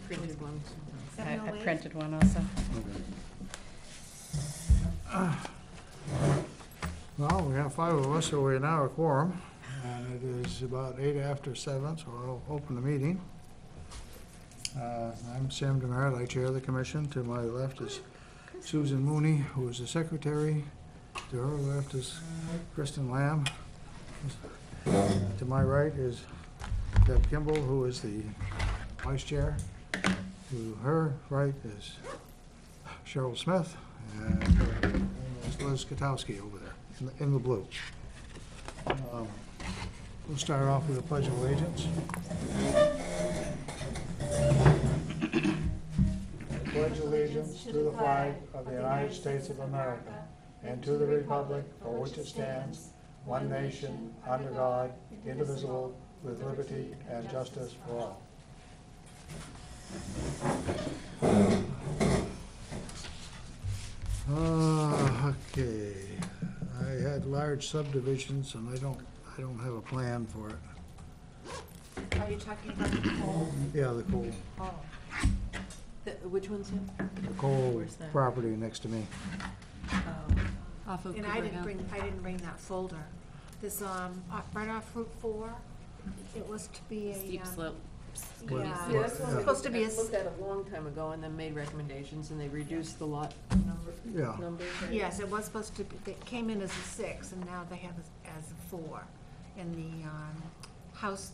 Printed one. I 708? printed one also. Well, we have 5 of us, so we're now a quorum, and it is about 8 after 7, so I'll open the meeting. I'm Sam Demerit, I chair the commission. To my left is Susan Mooney, who is the secretary. To her left is Kristen Lamb. To my right is Deb Kimball, who is the vice chair. To her right is Cheryl Smith, and there's Liz Katowski over there in the blue. We'll start off with the Pledge of Allegiance. I pledge allegiance to the flag of the United States of America and to the republic for which it stands, one nation, under God, indivisible, with liberty and justice for all. Okay. I had large subdivisions, and I don't have a plan for it. Are you talking about the poll? Yeah, the coal, Oh. Which one's it? the coal Where's that? property next to me. Off of And I didn't bring that folder. This, right off Route 4, it was to be a. Steep slope. What- Yeah, what- it's yeah. supposed to be a, I looked at it a long time ago and then made recommendations and they reduced the lot Yeah. numbers. yes, it was supposed to be, it came in as a 6, and now they have it as a 4. And the,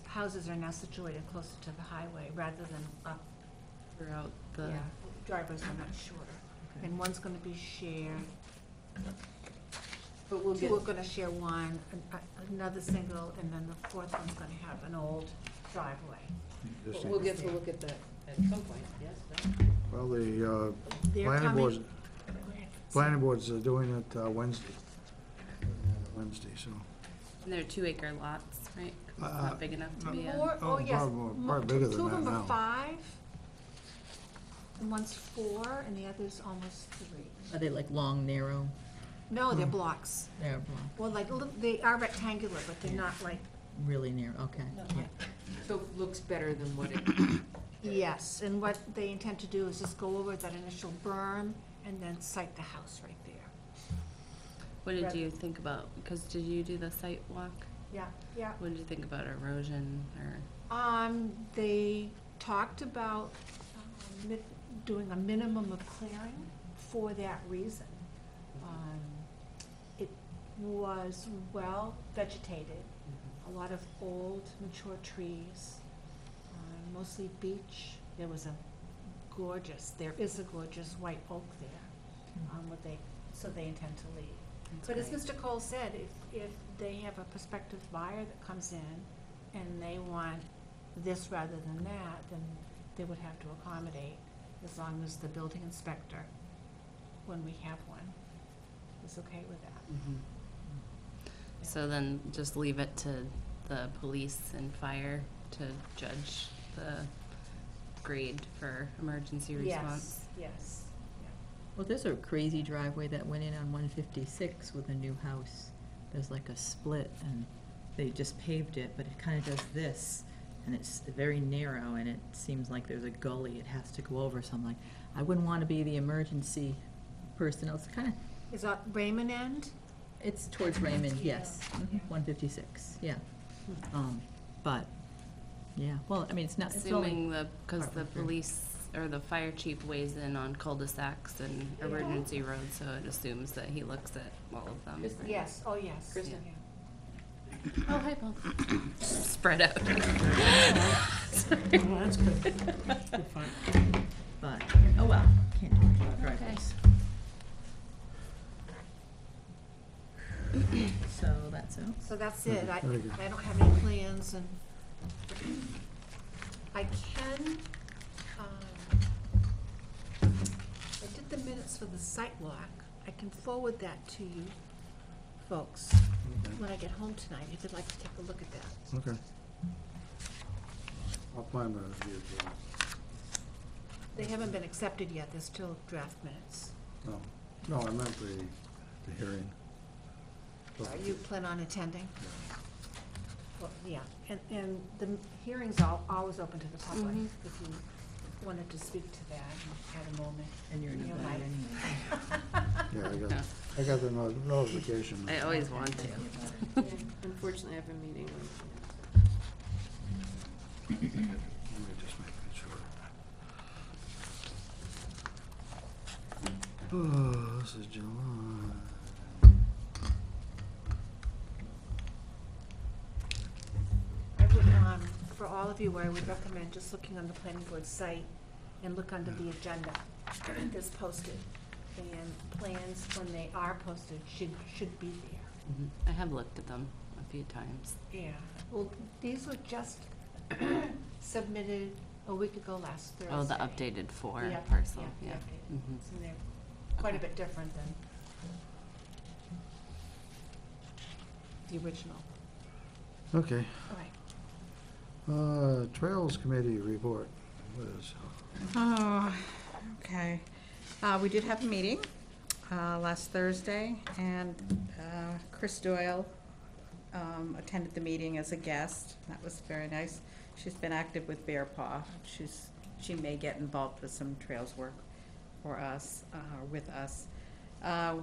houses are now situated closer to the highway rather than up, Throughout the, yeah, driveways are much shorter. And one's gonna be shared, But we'll 2 get, are gonna share one, another single, and then the 4th one's gonna have an old driveway. we'll get to look at that at some point, yes, no? Well, the They're planning board's, Go ahead. planning board's doing it Wednesday. Wednesday, so. and they're 2-acre lots, right? 'Cause it's not big enough to be a. More, Oh, oh, yes. probably bigger than 2 of that them now. are 5, and one's 4, and the other's almost 3. Are they like long, narrow? No, they're blocks. They're long, Well, like, they are rectangular, but they're not like, really narrow, okay. Yeah. So it looks better than what it, yes. And what they intend to do is just go over that initial berm and then site the house right there. What did you think about, because did you do the site walk? Yeah, yeah. What did you think about erosion or? They talked about doing a minimum of clearing for that reason. It was well vegetated, a lot of old, mature trees, mostly beech. There is a gorgeous white oak there, so they intend to leave. But as Mr. Cole said, if they have a prospective buyer that comes in and they want this rather than that, then they would have to accommodate, as long as the building inspector, when we have one, is okay with that. So then just leave it to the police and fire to judge the grade for emergency response? Yes, Well, there's a crazy driveway that went in on 156 with a new house. There's like a split, and they just paved it, but it kind of does this, and it's very narrow, and it seems like there's a gully it has to go over, so I'm like, I wouldn't want to be the emergency personnel. It's kind of, Is that Raymond End? it's towards Raymond, yes, 156, yeah. But, yeah, well, I mean, it's not, it's only, Assuming because the police or the fire chief weighs in on cul-de-sacs and emergency roads, so it assumes that he looks at all of them. right? Yes, oh, yes. Kristen? Yeah. Oh, hi, Paul. Spread out. well, that's good. Good fun. but, oh well, can't do much about driveways. So that's it. So that's it. I Very good. don't have any plans, and I can, I did the minutes for the site walk. I can forward that to you folks when I get home tonight, if you'd like to take a look at that. Okay. I'll plan to review it. They haven't been accepted yet. They're still draft minutes. No, I meant the hearing. You plan on attending? Well, yeah, and the hearings are always open to the public, if you wanted to speak to that at a moment. And you're in You're a bad right. anyway. Yeah, I got the notification. I always want to. Yeah, Unfortunately, I have a meeting with. Let me just make sure. Oh, this is July. I would, for all of you, I would recommend just looking on the planning board site and look under the agenda that's posted. And plans, when they are posted, should be there. I have looked at them a few times. Yeah. Well, these were just submitted a week ago last Thursday. Oh, the updated four The parcel, the yeah. updated. Mhm. So they're quite a bit different than the original. Okay, All right. Trails Committee report, Liz. Oh, okay. We did have a meeting last Thursday, and Chris Doyle attended the meeting as a guest. That was very nice. She's been active with Bear Paw. She may get involved with some trails work for us, with us.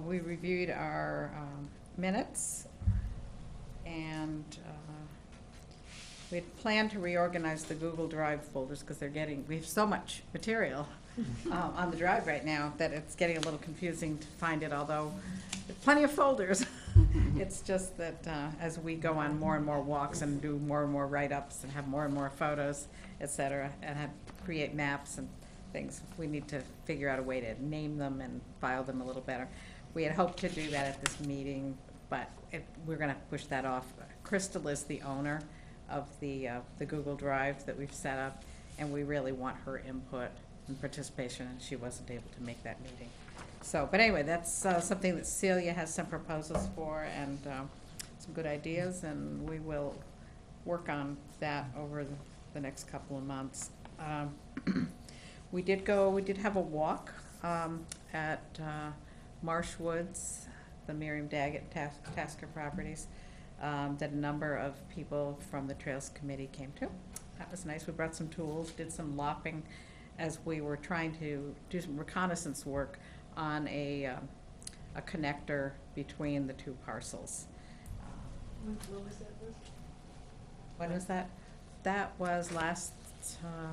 We reviewed our minutes, and we had planned to reorganize the Google Drive folders because we have so much material on the drive right now that it's getting a little confusing to find it, although there's plenty of folders. It's just that as we go on more and more walks and do more and more write-ups and have more and more photos, et cetera, and create maps and things, we need to figure out a way to name them and file them a little better. We had hoped to do that at this meeting, but we're going to push that off. Crystal is the owner of the Google Drive that we've set up, and we really want her input and participation, and she wasn't able to make that meeting. So, but anyway, that's something that Celia has some proposals for and some good ideas, and we will work on that over the next couple of months. We did have a walk at Marsh Woods, the Miriam Daggett Tasker properties, that a number of people from the Trails Committee came to. That was nice. We brought some tools, did some lopping as we were trying to do some reconnaissance work on a connector between the two parcels. When was that, Liz? When was that? That was last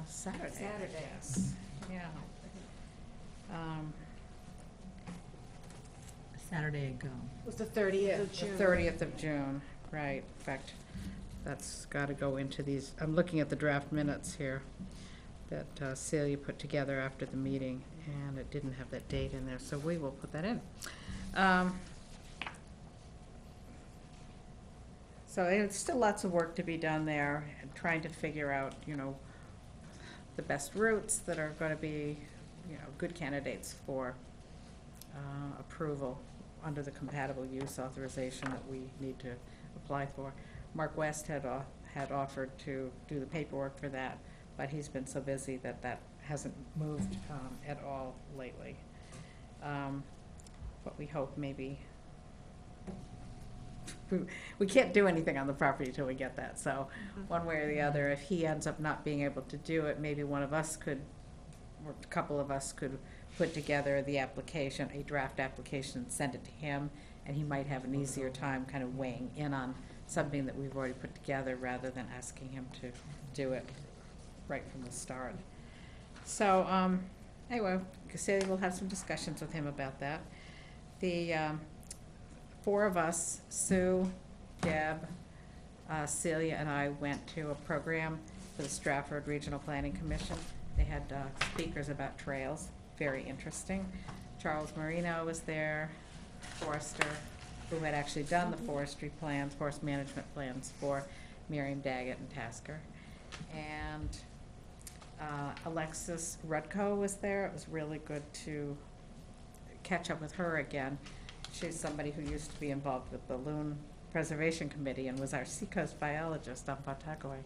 Saturday. Saturday. Yes. Yeah. Saturday ago. It was the 30th of The June. 30th of June, right. In fact, that's got to go into these. I'm looking at the draft minutes here that Celia put together after the meeting, and it didn't have that date in there, so we will put that in. So it's still lots of work to be done there, and trying to figure out, the best routes that are going to be, good candidates for approval under the compatible use authorization that we need to apply for. Mark West had offered to do the paperwork for that, but he's been so busy that hasn't moved at all lately. But we hope maybe, we can't do anything on the property till we get that, so one way or the other, if he ends up not being able to do it, maybe one of us could, or a couple of us could put together the application, a draft application, and send it to him, and he might have an easier time kind of weighing in on something that we've already put together rather than asking him to do it right from the start. So, anyway, Celia will have some discussions with him about that. The four of us, Sue, Deb, Celia, and I went to a program for the Stratford Regional Planning Commission. They had speakers about trails, very interesting. Charles Marino was there, forester, who had actually done the forest management plans for Miriam Daggett and Tasker. And Alexis Rudko was there. It was really good to catch up with her again. She's somebody who used to be involved with the Loon Preservation Committee and was our seacoast biologist on Pawtuckaway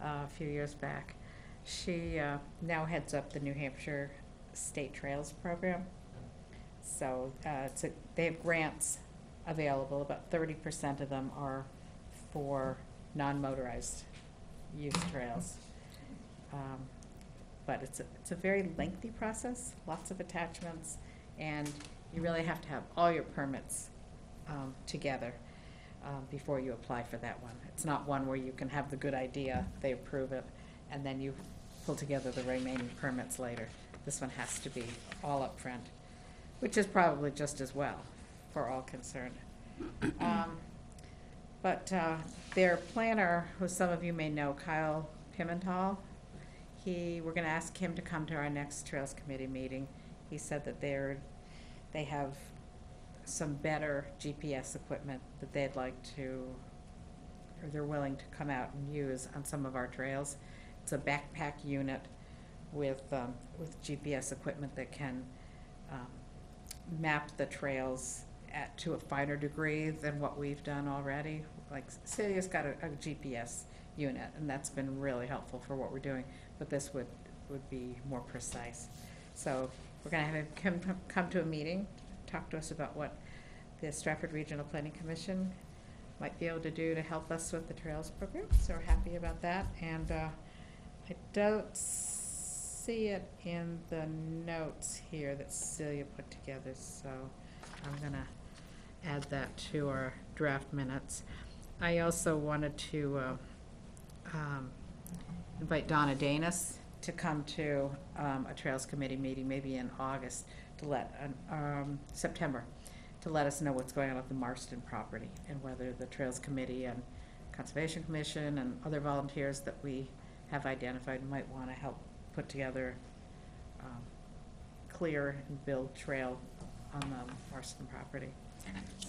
a few years back. She now heads up the New Hampshire State Trails Program. So they have grants available. About 30% of them are for non-motorized use trails. but it's a very lengthy process, lots of attachments, and you really have to have all your permits together before you apply for that one. It's not one where you can have the good idea, they approve it, and then you pull together the remaining permits later. This one has to be all up front, which is probably just as well for all concerned. But their planner, who some of you may know, Kyle Pimental, we're gonna ask him to come to our next Trails Committee meeting. He said that they have some better GPS equipment that they'd like to, or they're willing to come out and use on some of our trails. It's a backpack unit with GPS equipment that can map the trails to a finer degree than what we've done already. Like Celia's got a GPS unit, and that's been really helpful for what we're doing, but this would be more precise. So we're gonna have him come to a meeting, talk to us about what the Stratford Regional Planning Commission might be able to do to help us with the Trails program, so we're happy about that. And I don't see it in the notes here that Celia put together, so I'm gonna add that to our draft minutes. I also wanted to invite Donna Danis to come to a Trails Committee meeting, maybe in August, to September, to let us know what's going on with the Marston property and whether the Trails Committee and Conservation Commission and other volunteers that we have identified might want to help put together clear and build trail on the Marston property.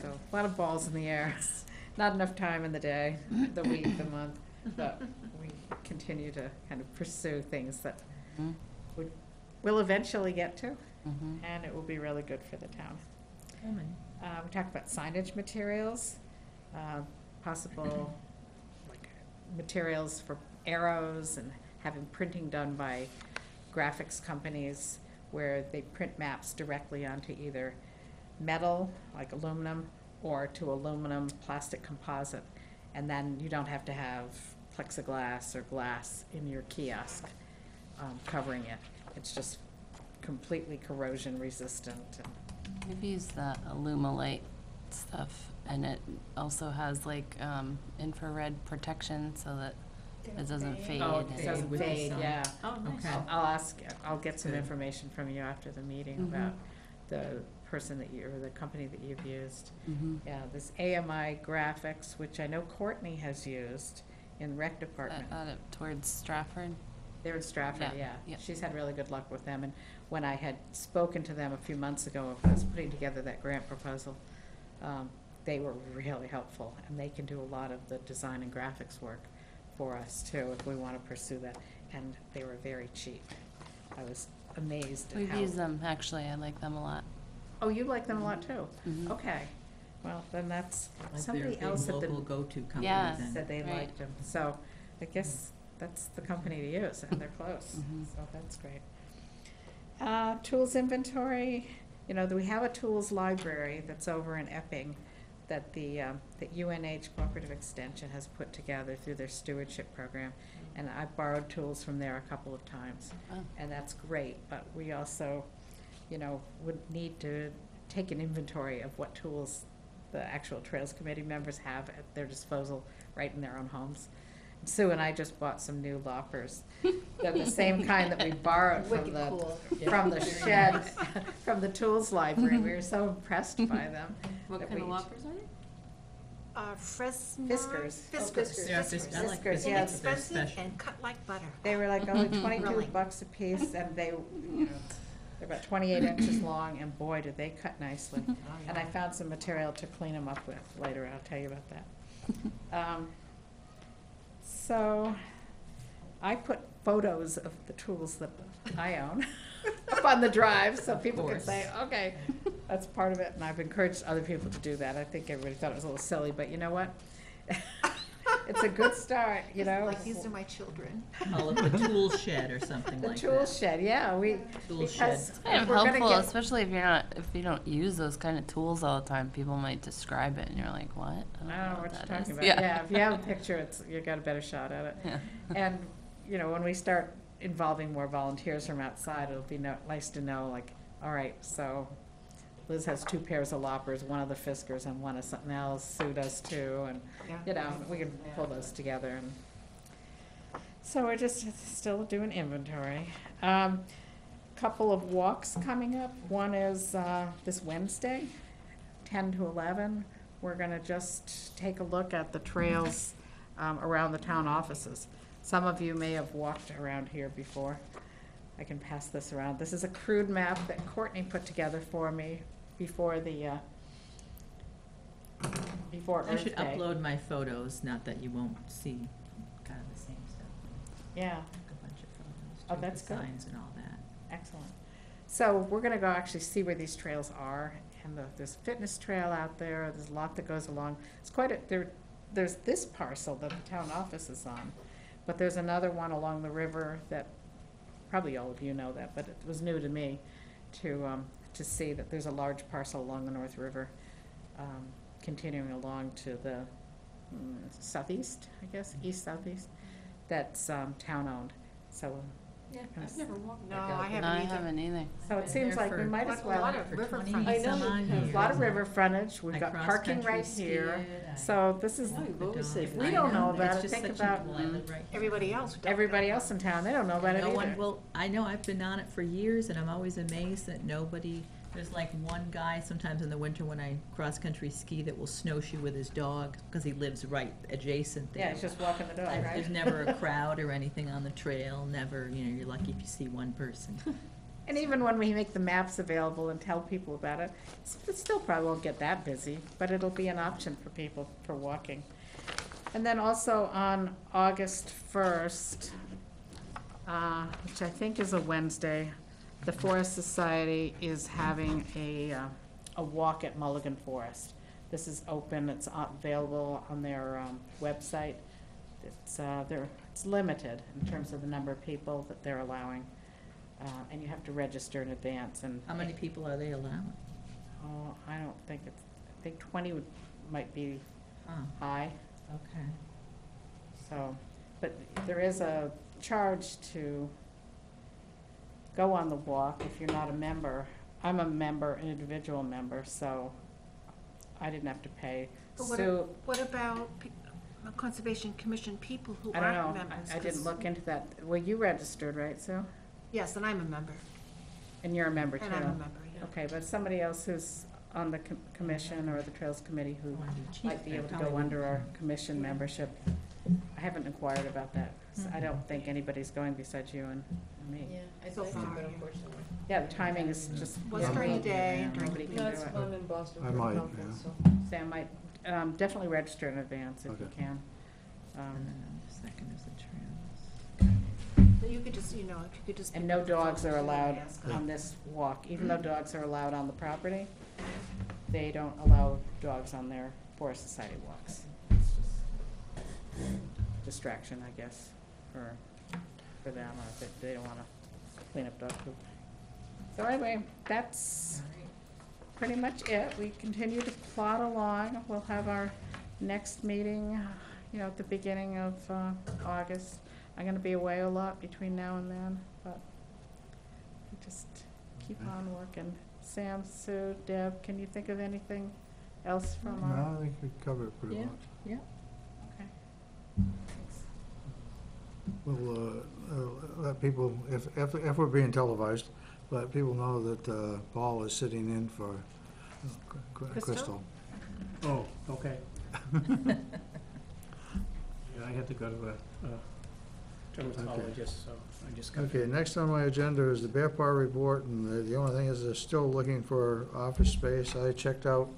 So a lot of balls in the air, not enough time in the day, the week, the month, but we continue to kind of pursue things that we'll eventually get to, and it will be really good for the town. We talked about signage materials, possible like materials for arrows, and having printing done by graphics companies where they print maps directly onto either metal, like aluminum, or to aluminum plastic composite. And then you don't have to have plexiglass or glass in your kiosk covering it. It's just completely corrosion resistant. We've used the Alumilite stuff, and it also has like infrared protection so that it doesn't fade. Oh, it doesn't with the fade, sun. yeah. Oh, nice. Okay. I'll get some Good. information from you after the meeting Mhm. about the person that you, or the company that you've used. Mhm. Yeah, this AMI Graphics, which I know Courtney has used in rec department. Towards Stratford. They're in Stratford, Yeah, yeah. yeah. She's had really good luck with them, and when I had spoken to them a few months ago, I was putting together that grant proposal, they were really helpful, and they can do a lot of the design and graphics work for us too, if we want to pursue that, and they were very cheap. I was amazed at We've how. used them, actually. I like them a lot. Oh, you like them a lot too? Mhm. Okay, well, then that's, Like they're a somebody big else at local the, go-to company Yeah. then. said they Right. liked them, so I guess that's the company to use, and they're close, Mhm. so that's great. Tools inventory, you know, we have a tools library that's over in Epping that that UNH Cooperative Extension has put together through their stewardship program, and I've borrowed tools from there a couple of times, Oh. and that's great, but we also, you know, would need to take an inventory of what tools the actual Trails Committee members have at their disposal right in their own homes. Sue and I just bought some new loppers. They're the same kind that we borrowed from Wicked cool. the shed, from the tools library. We were so impressed by them. What that kind of we- loppers are they? Fresno. Fiskars. Fiskars. Yeah, Fiskars. I like Fiskars, yeah. Fiskars. They're Inexpensive special. and cut like butter. They were like only Really? $22 a piece, and they, you know, they're about 28 inches long, and boy, did they cut nicely. And I found some material to clean them up with later. I'll tell you about that. So I put photos of the tools that I own up on the drive, so people can say, okay, that's part of it. And I've encouraged other people to do that. I think everybody thought it was a little silly, but you know what? It's a good start, you know? Like, these are my children. Call it the tool shed or something The like tool that. shed, yeah, Tool shed. because Kind of we're gonna helpful, get, especially if you don't use those kind of tools all the time. People might describe it, and you're like, "What?" I don't know what you're that talking is. about. Yeah, if you have a picture, you got a better shot at it. Yeah. And, you know, when we start involving more volunteers from outside, it'll be nice to know, like, all right, so Liz has 2 pairs of loppers, one of the Fiskers and one of something else, Sue does too, and, Yeah. you know, we can pull those together. And so we're just still doing inventory. Couple of walks coming up. One is this Wednesday, 10 to 11. We're gonna just take a look at the trails around the town offices. Some of you may have walked around here before. I can pass this around. This is a crude map that Courtney put together for me before the, before I Earth should Day. upload my photos, not that you won't see kind of the same stuff. Yeah, Like a bunch of photos. Oh, too, that's the good. Signs and all that. excellent. So we're gonna go actually see where these trails are, and there's a fitness trail out there, there's a lot that goes along. It's quite there's this parcel that the town office is on, but there's another one along the river that, probably all of you know that, but it was new to me to see that there's a large parcel along the North River, continuing along to the southeast, I guess, east-southeast, that's town-owned, so. Yeah, I've I've never walked No, back I out there. haven't No, I either. haven't either. So it Been seems there like we for- might as A well. lot of For riverfront. 20 I know some you odd have A years. lot of river frontage, we've I got parking cross-country right here, skied, I- so this is, Oh, you've always the said dog- we I don't know it's about it. just Think such a- about well, I live right here. Everybody else don't everybody know else about in town, they don't know about it No either. one, well, I know, I've been on it for years, and I'm always amazed that nobody, there's like one guy sometimes in the winter when I cross-country ski that will snowshoe with his dog, because he lives right adjacent there. Yeah, it's just walking the dog, There's right? never a crowd or anything on the trail, never, you know, you're lucky if you see one person. And even when we make the maps available and tell people about it, it still probably won't get that busy, but it'll be an option for people for walking. And then also on August 1st, which I think is a Wednesday, the Forest Society is having a walk at Mulligan Forest. This is open, it's available on their website. It's limited in terms of the number of people that they're allowing. And you have to register in advance, and. How many people are they allowing? Oh, I don't think I think 20 might be Huh, high, okay. so, but there is a charge to go on the walk if you're not a member. I'm a member, an individual member, so I didn't have to pay. But what Sue, What about Conservation Commission people who I don't aren't know, members? I didn't 'Cause- look into that. Well, you registered, right, Sue? Yes, and I'm a member, And you're a member too? and I'm a member, yeah. Okay, but somebody else who's on the commission or the Trails Committee who Wanna be cheap, might be they able to probably go under won't. our commission membership. I haven't inquired about that. So I don't think anybody's going besides you and me. Yeah, I So thought you, far, but yeah. unfortunately. Yeah, the timing is just. Was yeah, during the day, yeah, during Nobody the can No, do it's, it. I'm in Boston I for a might, conference, yeah. so. Sam might, definitely register in advance if you Okay. can. And then on the second is the trails. So you could just, you know, if you could just. And pick no up the dogs phone are and allowed ask. on this walk. Even though dogs are allowed on the property, they don't allow dogs on their Forest Society walks. It's just distraction, I guess, for them, or if they don't wanna clean up dog poop. So anyway, that's pretty much it. We continue to plod along. We'll have our next meeting, you know, at the beginning of August. I'm gonna be away a lot between now and then, but we just keep on working. Sam, Sue, Deb, can you think of anything else from our? No, I think we covered it pretty Yeah. much. Yeah. Okay. We'll let people, if we're being televised, let people know that Paul is sitting in for Crystal. Oh, okay. Yeah, I had to go to a dermatologist, so I just got. Okay, next on my agenda is the Bear Park report, and the only thing is they're still looking for office space. I checked out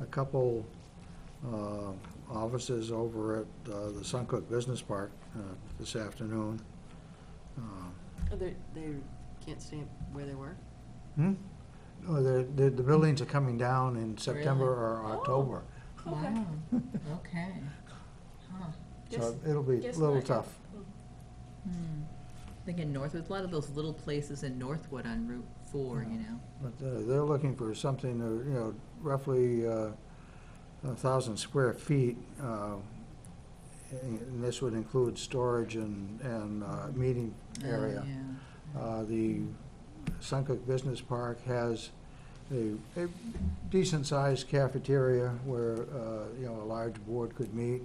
a couple offices over at the Suncook Business Park this afternoon. Oh, they can't stay where they were? Hmm? Oh, the buildings are coming down in September or October, Wow, okay. Huh. so it'll be a Guess little not, yeah. tough. Thinking Northwood, a lot of those little places in Northwood on Route 4, you know. But they're looking for something, you know, roughly 1,000 square feet and this would include storage and meeting area. The Suncook Business Park has a decent-sized cafeteria where, you know, a large board could meet.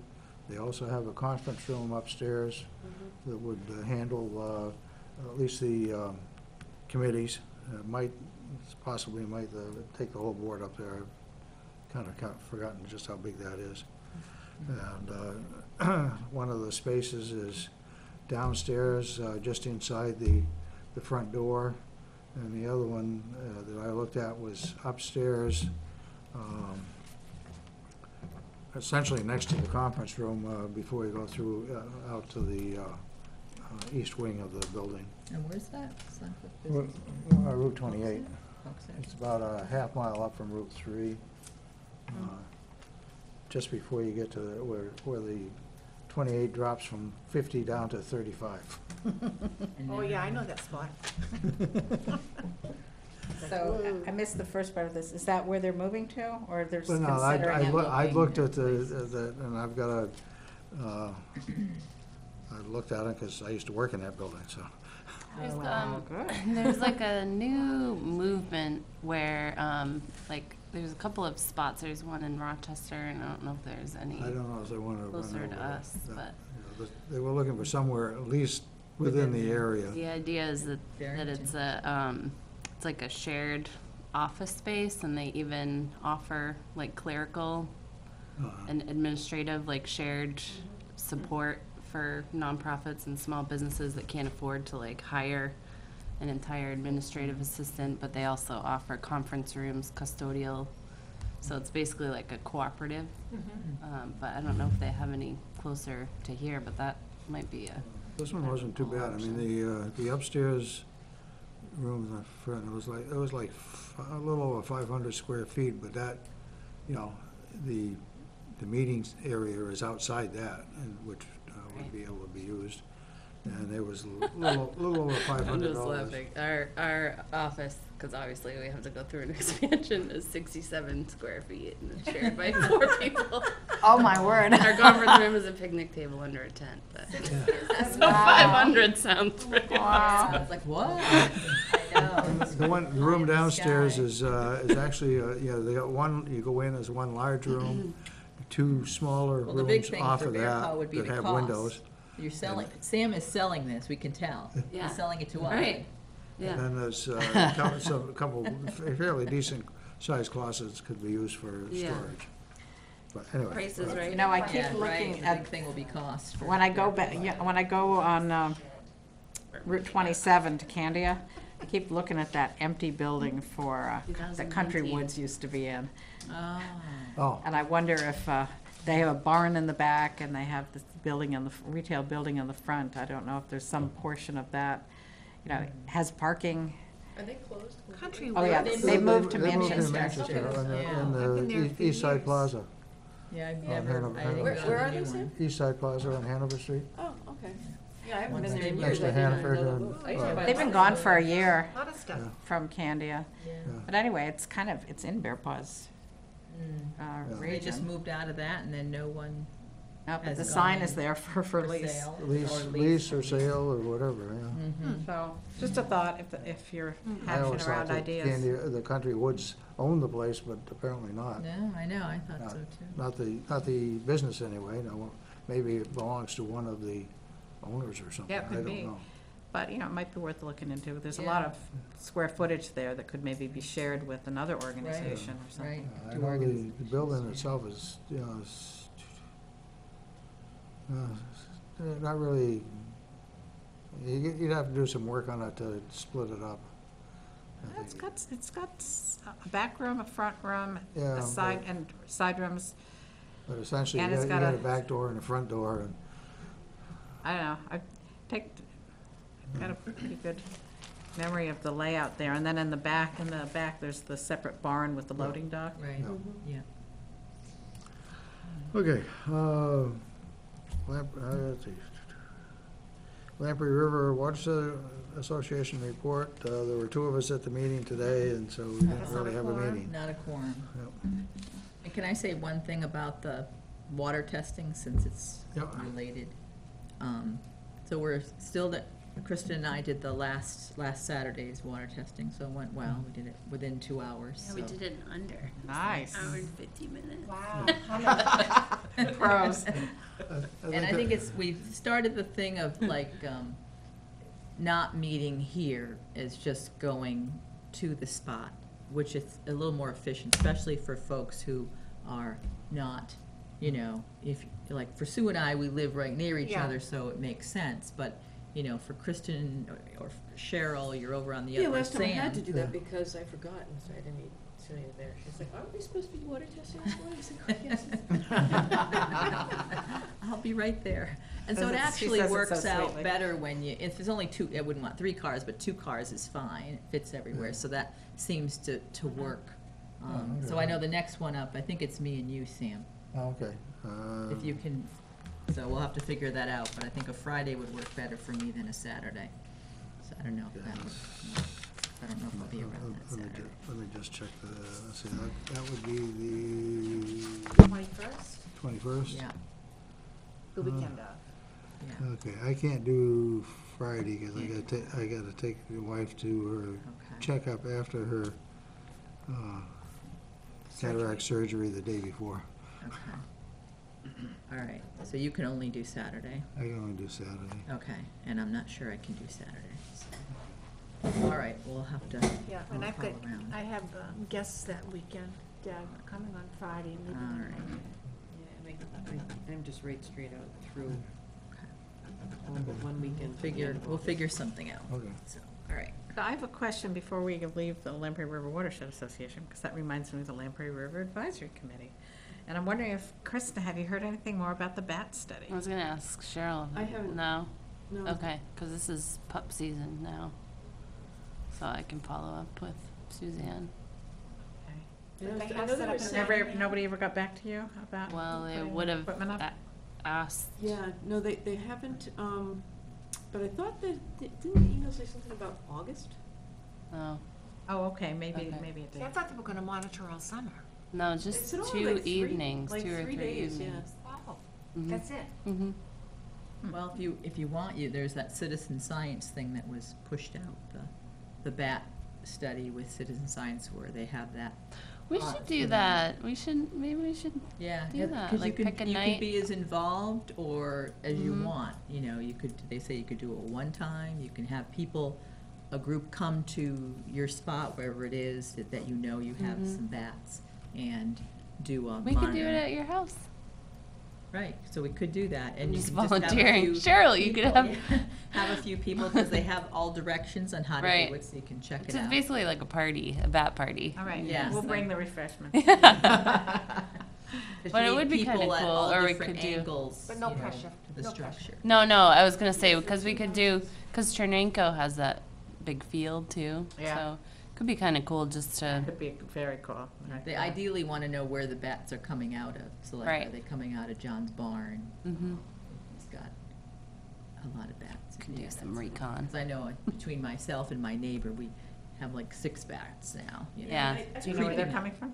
They also have a conference room upstairs that would handle at least the committees. Possibly might take the whole board up there. I've kind of forgotten just how big that is. And one of the spaces is downstairs, just inside the front door. And the other one that I looked at was upstairs, essentially next to the conference room before you go through out to the east wing of the building. And where's that? Suncook Route Business? 28. Oxford? It's about a half mile up from Route 3. Just before you get to where the 28 drops from 50 down to 35. And Oh, then- yeah, I know that spot. So I missed the first part of this. Is that where they're moving to, or they're But no, considering it? I looked at places. and I've got a, I looked at it because I used to work in that building, so. There's, wow, good. there's like a new movement where, like, there's a couple of spots. There's one in Rochester, and I don't know if there's any I don't know if they want to run closer over to that. us, but They were looking for somewhere at least within the area. the idea is that it's it's like a shared office space, and they even offer like clerical and administrative, like shared support for nonprofits and small businesses that can't afford to like hire an entire administrative assistant, but they also offer conference rooms, custodial. So it's basically like a cooperative. But I don't know if they have any closer to here, but that might be a, This one wasn't too bad. I mean, the upstairs room in the front, it was like a little over 500 square feet, but that, you know, the meetings area is outside that, and which would be able to be used. And it was a little over $500. I'm just laughing. Our office, because obviously we have to go through an expansion, is 67 square feet and it's shared by 4 people. Oh, my word. Our conference room is a picnic table under a tent, but so 500 sounds pretty Wow. I was like, what? I know. The room downstairs is actually, you know, they got one, you go in as one large room, two smaller Well, the big rooms thing off for of Bear Paw that would be that the have cost. windows. You're selling, Sam is selling this, we can tell. Yeah. He's selling it to us. Right. Yeah. And then there's a couple fairly decent sized closets could be used for Yeah. storage. But anyway. Prices, right? You know, I keep Yeah, right, looking the big at, thing will be cost. for when I go Bear back, Paw. yeah, when I go on Route 27 to Candia, I keep looking at that empty building for, that Country 2019. Woods used to be in. Oh, Oh, And I wonder if they have a barn in the back and they have this building in the, retail building in the front. I don't know if there's some portion of that, you know, has parking. Are they closed? Country Oh, yeah, Woods. they moved to They moved Manchester. in the- Yeah. in I've been there the for East Side years. Plaza, yeah, I've Hanover- never, I didn't Where- go to where the are new they, one. East Side Plaza on Hanover Street. Oh, okay. Yeah, I haven't Once been there in they years. Next to I didn't Hannaford know and, the- I used to buy They've been lots gone of for a year A lot of stuff. Yeah. from Candia. Yeah. But anyway, it's kind of, it's in Bear Paw's They just region. moved out of that and then no one No, but has the gone sign in is there for for lease. sale. lease or sale or whatever, yeah. So, just a thought, if you're I hatching always thought around that ideas. the Country Woods owned the place, but apparently not. No, I know, I thought so too. Not the business anyway, no, maybe it belongs to one of the owners or something, Yeah, it I could don't be. know. But, you know, it might be worth looking into. There's a lot Yeah. of square footage there that could maybe be shared with another organization or something. Right. I Two know organizations the building shared. itself is, you know, not really, you'd have to do some work on it to split it up. I It's think. got a back room, a front room, Yeah, a side, but- and side rooms. But essentially, and you it's got got a a- back door and a front door, and I don't know, I've got a pretty good memory of the layout there. And then in the back, there's the separate barn with the loading dock. Right, Yeah. yeah. okay, let's see. Lamprey River Water Association report, there were 2 of us at the meeting today, and so we didn't really have a meeting. Not a quorum. Yep. And can I say one thing about the water testing, since it's Yep. related. So we're still, Kristen and I did the last Saturday's water testing, so it went well. We did it within 2 hours, Yeah, we so. did it in under. Nice. Hour and 50 minutes. Wow. Pros. And I think we've started the thing of like, not meeting here is just going to the spot, which is a little more efficient, especially for folks who are not, you know, if, like, for Sue and I, we live right near each Yeah. other, so it makes sense, but, you know, for Kristen or for Cheryl, you're over on the Yeah, other last time I had to sand. do that because I forgot, and so I didn't eat Celia there. She's like, aren't we supposed to be water testing this morning? I was like, oh, yes. I'll be right there. And so Says it it- she actually says it so works out sweetly. better when you, if there's only two, I wouldn't want 3 cars, but 2 cars is fine, it fits everywhere, so that seems to work. So I know the next one up, I think it's me and you, Sam, Oh, okay. if you can, so we'll have to figure that out, but I think a Friday would work better for me than a Saturday. So I don't know if that would, I don't know if I'll be around that Saturday. Let me just check let's see, that would be the 21st, 21st? Yeah, the weekend of. yeah, Okay, I can't do Friday because I gotta take the wife to her okay. checkup after her cataract surgery the day before. Okay. All right, so you can only do Saturday. I can only do Saturday. Okay, and I'm not sure I can do Saturday, so. All right, we'll have to, Yeah, I'll and I've got, call around. I have guests that weekend, Dad, coming on Friday and leaving All on right. Monday. Yeah, I'm just right straight out through Okay. all but one weekend. We'll figure something out, Okay. so, all right. So I have a question before we leave the Lamprey River Watershed Association, because that reminds me of the Lamprey River Advisory Committee. And I'm wondering if, Kristen, have you heard anything more about the bat study? I was gonna ask Cheryl. I haven't- No? No. Okay, because this is pup season now. So I can follow up with Suzanne. Yeah, But they I have know set there up was an some- Nobody ever got back to you about Well, they putting would have equipment up? asked. Yeah, no, they haven't, but I thought that, didn't the email say something about August? Oh, Oh, okay, maybe Okay. it See, did. I thought they were gonna monitor all summer. no, It just said only 2 like 3 evenings, like 2 or 3 days, yeah. evenings. Oh, Mhm. that's it. Mhm. Well, if you want, there's that citizen science thing that was pushed out, the bat study with citizen science where they have that. We on should do for that. Maybe we should. Yeah, Do that, because like you pick a could night. be as involved or as you Mhm. want, you know, they say you could do it one time, you can have people, a group come to your spot, wherever it is, that you know you have Mhm. some bats, and do a We could do it monitoring. at your house. Right, so we could do that, and you Just can just have a volunteering. few Cheryl, you could people- have- yeah, have a few people, because they have all directions on how to Right. do it, so you can check it It's out. basically like a party, a bat party. All right, Yeah. we'll bring the refreshments. But it you would need be kinda people at cool, all or we different could do- angles, But no you know, pressure, to the no structure. No, I was gonna say, because we could do, because Chernenko has that big field too. Yeah. So it could be kind of cool just to, Could be very cool. They ideally want to know where the bats are coming out of, so like, are Right. they coming out of John's barn? mhm, He's got a lot of bats. could do Yeah, some that's- recon. 'cause I know between myself and my neighbor, we have like 6 bats now, you know. Yeah. Do you know where they're Freaking out. coming from?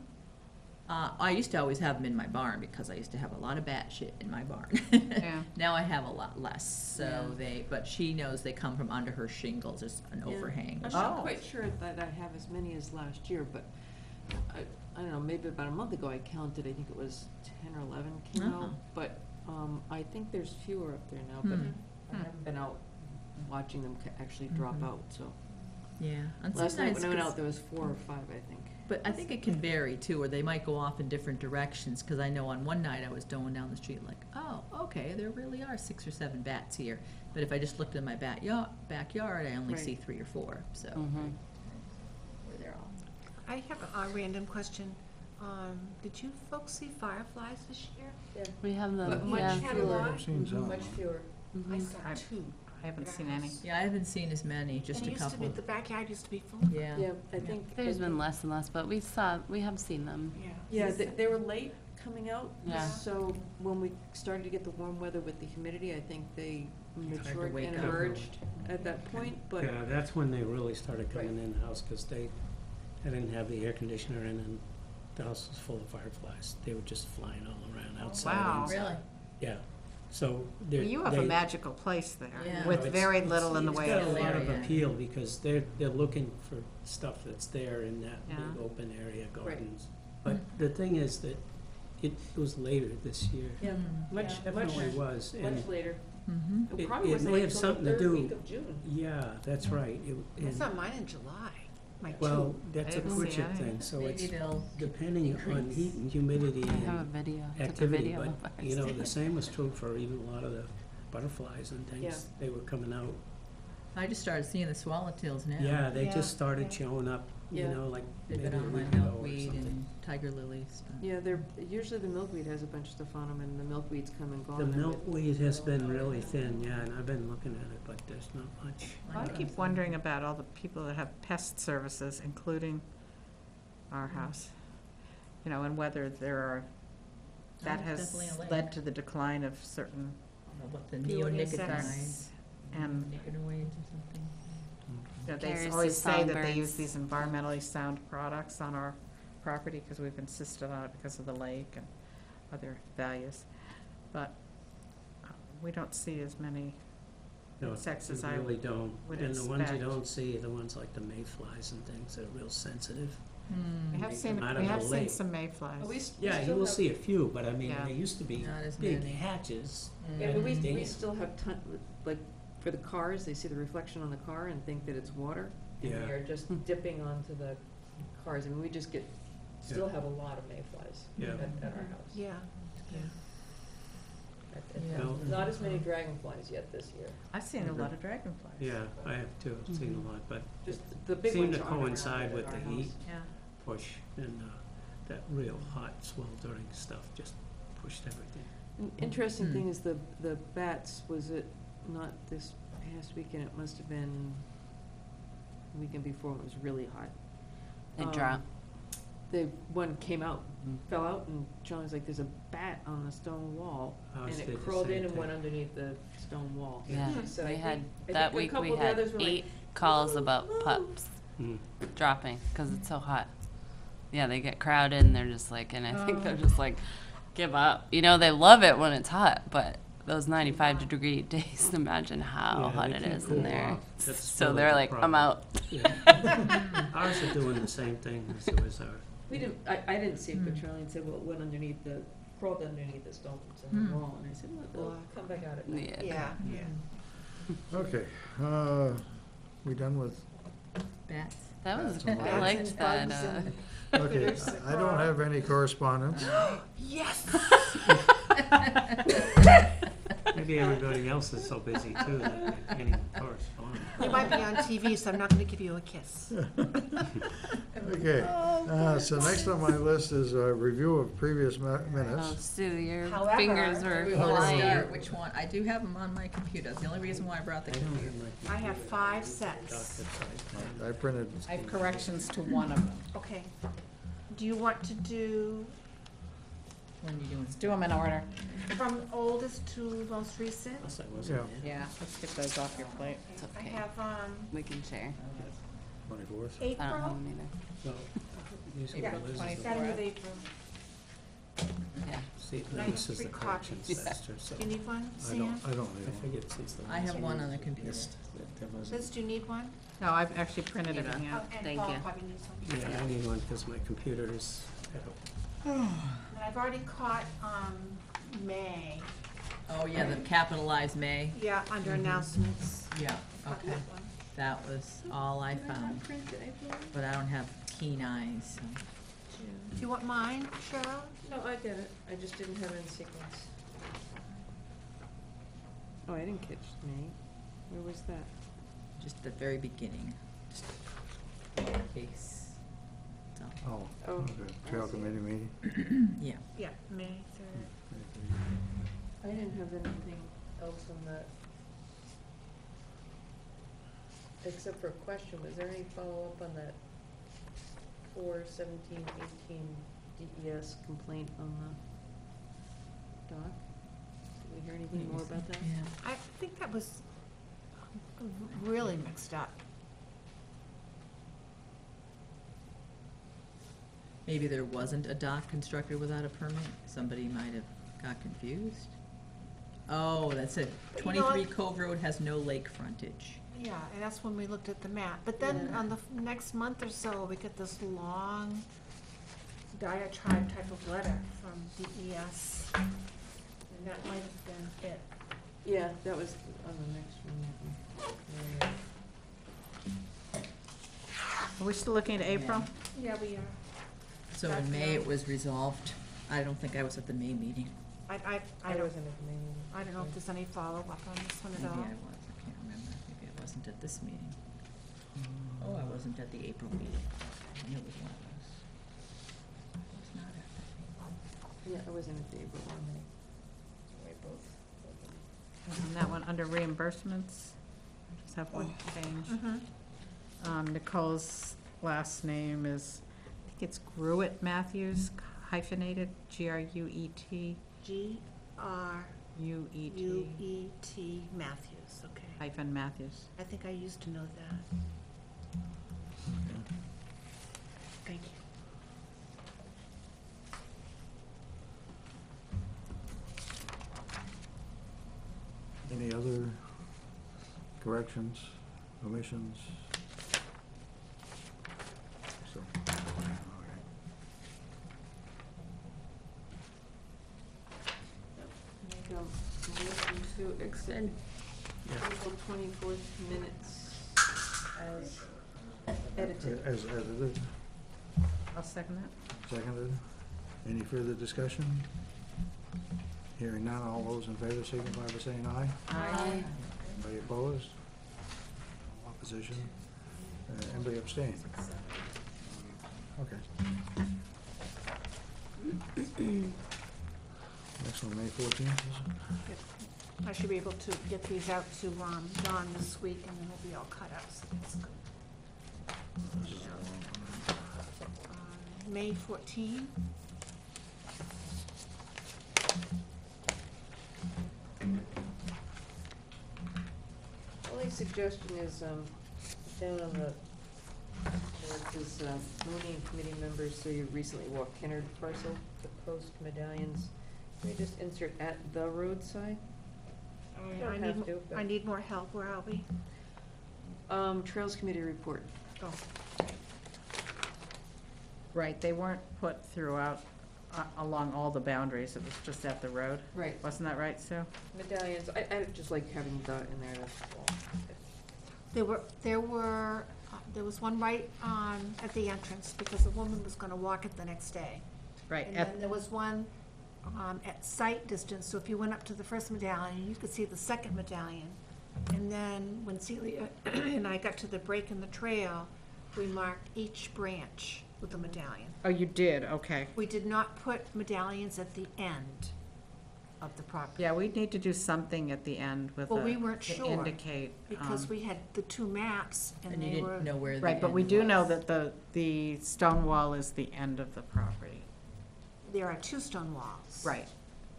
I used to always have them in my barn because I used to have a lot of bat shit in my barn. Yeah. Now I have a lot less, so Yeah. but she knows they come from under her shingles, there's an Yeah. overhang. I'm Oh. not quite sure that I have as many as last year, but I don't know, maybe about a month ago I counted, I think it was 10 or 11 came Uh-huh. out, but I think there's fewer up there now, but Hmm. I haven't been out watching them actually drop Mhm. out, so. Yeah. And Last night sometimes when I went 'cause- out, there was 4 or 5, I think. But I think it can vary too, or they might go off in different directions, because I know on one night I was going down the street like, oh, okay, there really are 6 or 7 bats here. But if I just looked in my backyard, I only Right. see 3 or 4, so. Mhm. Where they're all. I have a random question. Did you folks see fireflies this year? We have But them, much yeah. fewer. I've seen some. Much fewer. I Mhm. saw I- 2. I haven't seen any. Yeah, I haven't seen as many, just And a it used to be, couple. the backyard used to be full of them. Yeah. Yeah, I think. There's been less and less, but we have seen them. Yeah, they were late coming out. Yeah. So when we started to get the warm weather with the humidity, I think they matured wake and up. emerged at that point, but. Yeah, that's when they really started coming in-house, because they didn't have the air conditioner in, and the house was full of fireflies. They were just flying all around outside. Wow. inside. Really? Yeah, so they're. Well, you have a they- magical place there, Yeah. with No, it's- very it's- little in the way of. It's got a lot of area. appeal because they're looking for stuff that's there in that Yeah. big open area, gardens. But the thing is that it was later this year. Yeah, much, It much, definitely was, and much later. Mm-hmm. It It- probably it wasn't may like have till something the to third do- week of June. yeah, that's right. I And- saw mine in July, my Well, two. that's I a didn't see Pritchett any. thing, so Maybe it's they'll depending on increase. heat and humidity I have a and video, took a activity, video of but, ours. you know, the same was true for even a lot of the butterflies and things. Yeah. They were coming out. I just started seeing the swallowtails now. Yeah, they Yeah, just started yeah. showing up, you Yeah. know, like They've maybe been a on my week ago or milkweed something. and tiger lilies. but- Yeah, they're, usually the milkweed has a bunch of stuff on them, and the milkweed's come and gone. The and it- milkweed has been really thin, yeah, and I've been looking at it, but there's not much. I keep wondering about all the people that have pest services, including our house. You know, and whether there are, that Oh, has definitely a link. led to the decline of certain What, the insects. neonicotinoids? And, Nicotinoids or something? you know, they Caries always to say that they use songbirds. these environmentally sound products on our property, because we've insisted on it because of the lake and other values. But we don't see as many No, insects you as I really don't. would And the ones you expect. don't see are the ones like the mayflies and things that are real sensitive. We have Make seen, them out we of have the seen lake. some mayflies. Oh, we Yeah, you still will have- see a few, but I mean, Yeah. they used to be Not as big many. hatches. Yeah, but we Damn. still have like, for the cars, they see the reflection on the car and think that it's water. And Yeah. they're just dipping onto the cars, and we just still have a lot of mayflies Yeah. at our house. Yeah, Yeah. Well, Not as many dragonflies yet this year, I've seen a lot of dragonflies. Yeah, I have too, I've seen a lot, but just the big Seem ones to aren't around coincide yet with at the our heat. house. Yeah. push and that real hot sweltering stuff just pushed everything. An interesting Hmm. thing is the bats, was it not this past weekend, it must have been the weekend before, it was really hot. They Um, drop. The one came out, fell out, and John was like, there's a bat on the stone wall. Ours And did it the crolled same in and thing. went underneath the stone wall. Yeah, She said, we I had, think that a week couple we of the had others were like, 8 calls about pups Mm. dropping, cause it's so hot. Yeah, they get crowded and they're just like, and I think they're just like, give up. You know, they love it when it's hot, but those 95-degree days, imagine how Yeah, hot they it can't is cool in there. off. That's So really they're the like, I'm problem. out. Yeah. Ours are doing the same thing as it was our. we didn't, I didn't see it, but Hmm. Charlene said, well, it went underneath crawled underneath the stones in the Hmm. wall, and I said, well, they'll come back out at night. Yeah. Yeah. Okay, we done with, Bats. That was, Bats I and liked that, bugs and- okay, Critters that I don't have any correspondence. Yes. Maybe everybody else is so busy too that they can't even correspond. You might be on TV, so I'm not gonna give you a kiss. Okay, so next on my list is a review of previous oh, minutes. Sue, your However, fingers were We want to flying. start, which one? I do have them on my computer. The only reason why I brought the I don't computer. have my I have computer. 5 Doctor sets. side. I printed, I have corrections to one of them. Okay. Do you want to do When you doing? Let's do them in order. from oldest to most recent? Unless I wasn't there. Yeah, let's get those off your plate. It's I okay. have, We can share. 24th. I don't have April. them either. No, these Yeah, are Liz's. 24th. Starting with April. Yeah. See, I this have is the 3 corrections copies. faster, so Do you need one, I Sam? don't I need one. figured since the. I have last one one on the computer. missed, that there wasn't. Liz, do you need one? No, I've actually printed it in Yeah. hand. Oh, and Thank Paul you. probably needs one. Yeah, I need one because my computer is at a And I've already caught, May. Oh, yeah, the capitalized May. Yeah, under announcements. Yeah, Caught okay. that one. That was all I found, but I don't have keen eyes, so. Do you want mine, Cheryl? No, I get it, I just didn't have it in sequence. Oh, I didn't catch me. Where was that? Just the very beginning. Just case. So, Oh, Oh, okay, trail committee meeting. yeah. Yeah, May 3rd. I didn't have anything else on that. Except for a question, was there any follow-up on that 4/17/18 DES complaint on the dock? Did we hear anything more about that? Yeah. I think that was really mixed up. Maybe there wasn't a dock constructed without a permit, somebody might have got confused. Oh, that's it, But you know what? 23 Cove Road has no lake frontage. Yeah, and that's when we looked at the map. But then Yeah. on the next month or so, we get this long diatribe type of letter from DES. And that might have been it. Yeah, that was on the next one. Yeah. Are we still looking at April? Yeah, we are. So That's in May, right. it was resolved. I don't think I was at the May meeting. I I don't, wasn't at the meeting. I don't know if there's any follow-up on this one Maybe at I all. was, I can't remember. Maybe I wasn't at this meeting. Oh, I wasn't at the April meeting. I knew it was one of those. I was not at that meeting. Yeah, I wasn't at the April one meeting. And that one, under reimbursements, just have one change. Mhm. Nicole's last name is, I think it's Gruet Matthews, hyphenated, Gruet, G-R-U-E-T Uet Matthews, okay. hyphen Matthews. I think I used to know that. Thank you. Any other corrections, omissions? So, okay. Make a motion to extend April 24th minutes as edited. As edited, I'll second that. seconded. Any further discussion? Hearing none, all those in favor signify by saying aye. Aye. Anybody opposed? Opposition? Anybody abstain? Okay. Next one, May 14th, is it? I should be able to get these out to Don this week, and then they'll be all cut out, so that's good. May 14. Only suggestion is, down on the, where it says, Mooney and committee members, so you recently walked Kennard parcel, the post medallions. Can we just insert at the roadside? I Don't need have mo- to, but- I need more help, where are we? Trails committee report. Oh, Right, they weren't put throughout, along all the boundaries, it was just at the road. Right. Wasn't that right, Sue? Medallions, I just like having the in there, that's all. there was one right on, at the entrance, because the woman was gonna walk it the next day. Right, And at, then there was one, at sight distance, so if you went up to the first medallion, you could see the second medallion. And then when Celia and I got to the break in the trail, we marked each branch with a medallion. oh, you did, okay. We did not put medallions at the end of the property. Yeah, we need to do something at the end with Well, we a, weren't to sure, indicate. because we had the two maps, And and you they were. didn't know where the Right, but we end do know was. that the stone wall is the end of the property. There are two stone walls. Right,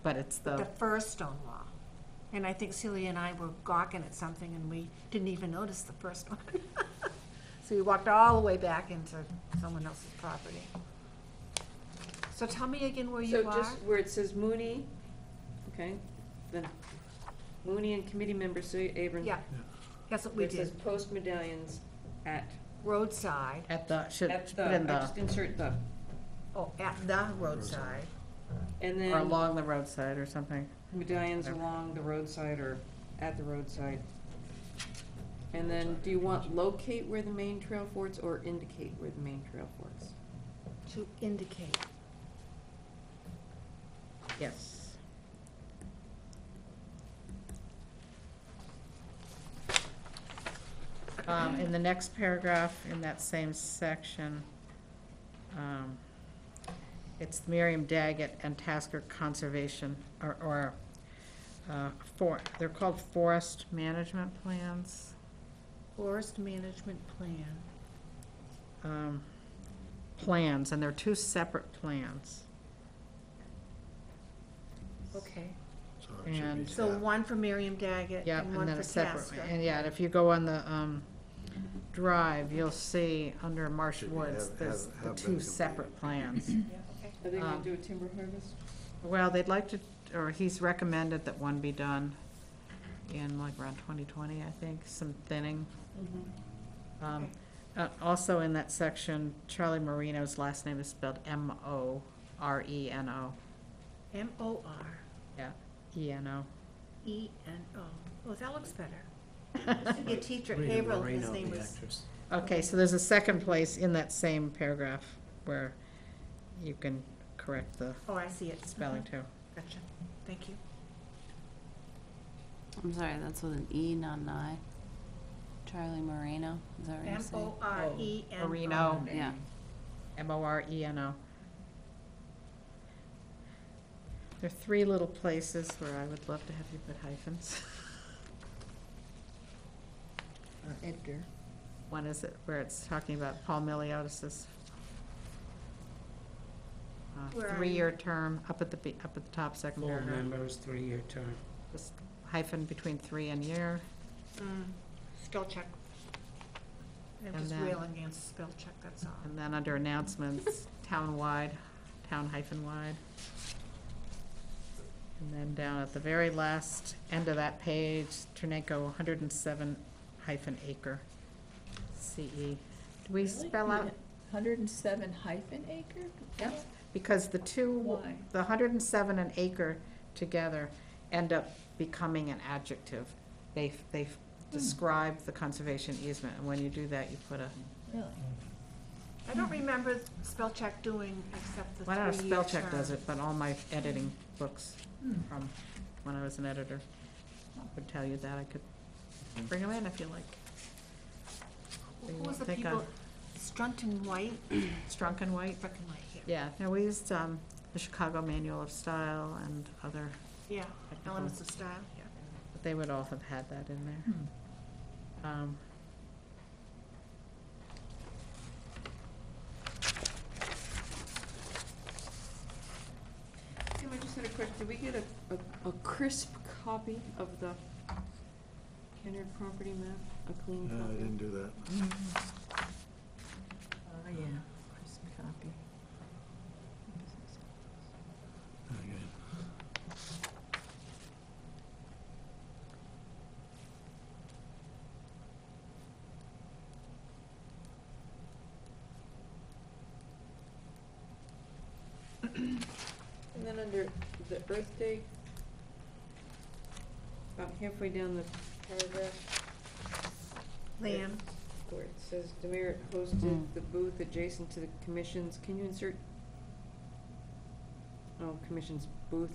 but it's The the, first stone wall. And I think Celia and I were gawking at something, and we didn't even notice the first one. So we walked all the way back into someone else's property. So tell me again where you So are. just where it says Mooney, okay, then Mooney and committee members, so Abram. Yeah, that's what we Where it says did. post medallions at, Roadside, at the, should at put the, in I the, just insert the, oh, at the roadside. and or then along the roadside or something. medallions along the roadside or at the roadside. And then, do you want locate where the main trail forks or indicate where the main trail forks? To indicate. Yes. In the next paragraph, in that same section, it's Miriam Daggett and Tasker Conservation, they're called forest management plans. Forest management plan. Plans, and they're two separate plans. Okay. So it should be And- So staff. one for Miriam Daggett Yeah, and and one then for a separate, Tasker. and yeah, if you go on the, drive, you'll see under Marsh Should Woods, have- there's have the been two completed. separate plans. Yeah, okay. Are they gonna Um, do a timber harvest? Well, they'd like to, or he's recommended that one be done in like around 2020, I think, some thinning. Mm-hmm. Also in that section, Charlie Marino's last name is spelled M-O-R-E-N-O. M-O-R-E-N-O. Yeah, E-N-O. Oh, that looks better. Used to be a teacher at Rita Haverhill, his Moreno, name the was, actress. Okay, so there's a second place in that same paragraph where you can correct the oh, I see it. spelling too. Gotcha, thank you. I'm sorry, that's with an E, not an I. Charlie Moreno, is that what you're saying? M-O-R-E-N-O. Marino. Yeah. M-O-R-E-N-O. There are three little places where I would love to have you put hyphens. Edgar. One is it where it's talking about Paul Miliotis's Where are three-year term, up at the top, second Full paragraph. members, 3-year term. Just hyphen between 3 and year. Spell check. I'm And just then- railing against spell check, that's all. And then under announcements, town-wide, town-wide. And then down at the very last end of that page, Terneco 107 acre, CE. Do we spell out? 107 hyphen acre? Yep. Because the two, Why? the 107 and acre together end up becoming an adjective. They describe the conservation easement, and when you do that, you put a, Really? I don't remember spell check doing except the well, I don't know if three-year spell check does term. it, but all my editing books from when I was an editor would tell you that. I could bring them in if you like. Who you was the think people, Strunton White? Strunk and White. Strunton White, yeah. Yeah, no, we used the Chicago Manual of Style and other, Yeah, Technical. elements of style, yeah. but they would all have had that in there. Tim, I just had a question. Did we get a crisp copy of the Kennard property map? A clean No, I copy? didn't do that. Oh, yeah, crisp copy. Okay. And then under the Earth Day, about halfway down the paragraph, Liam, where it says Demeritt hosted the booth adjacent to the commission's, can you insert? Oh, commission's booth?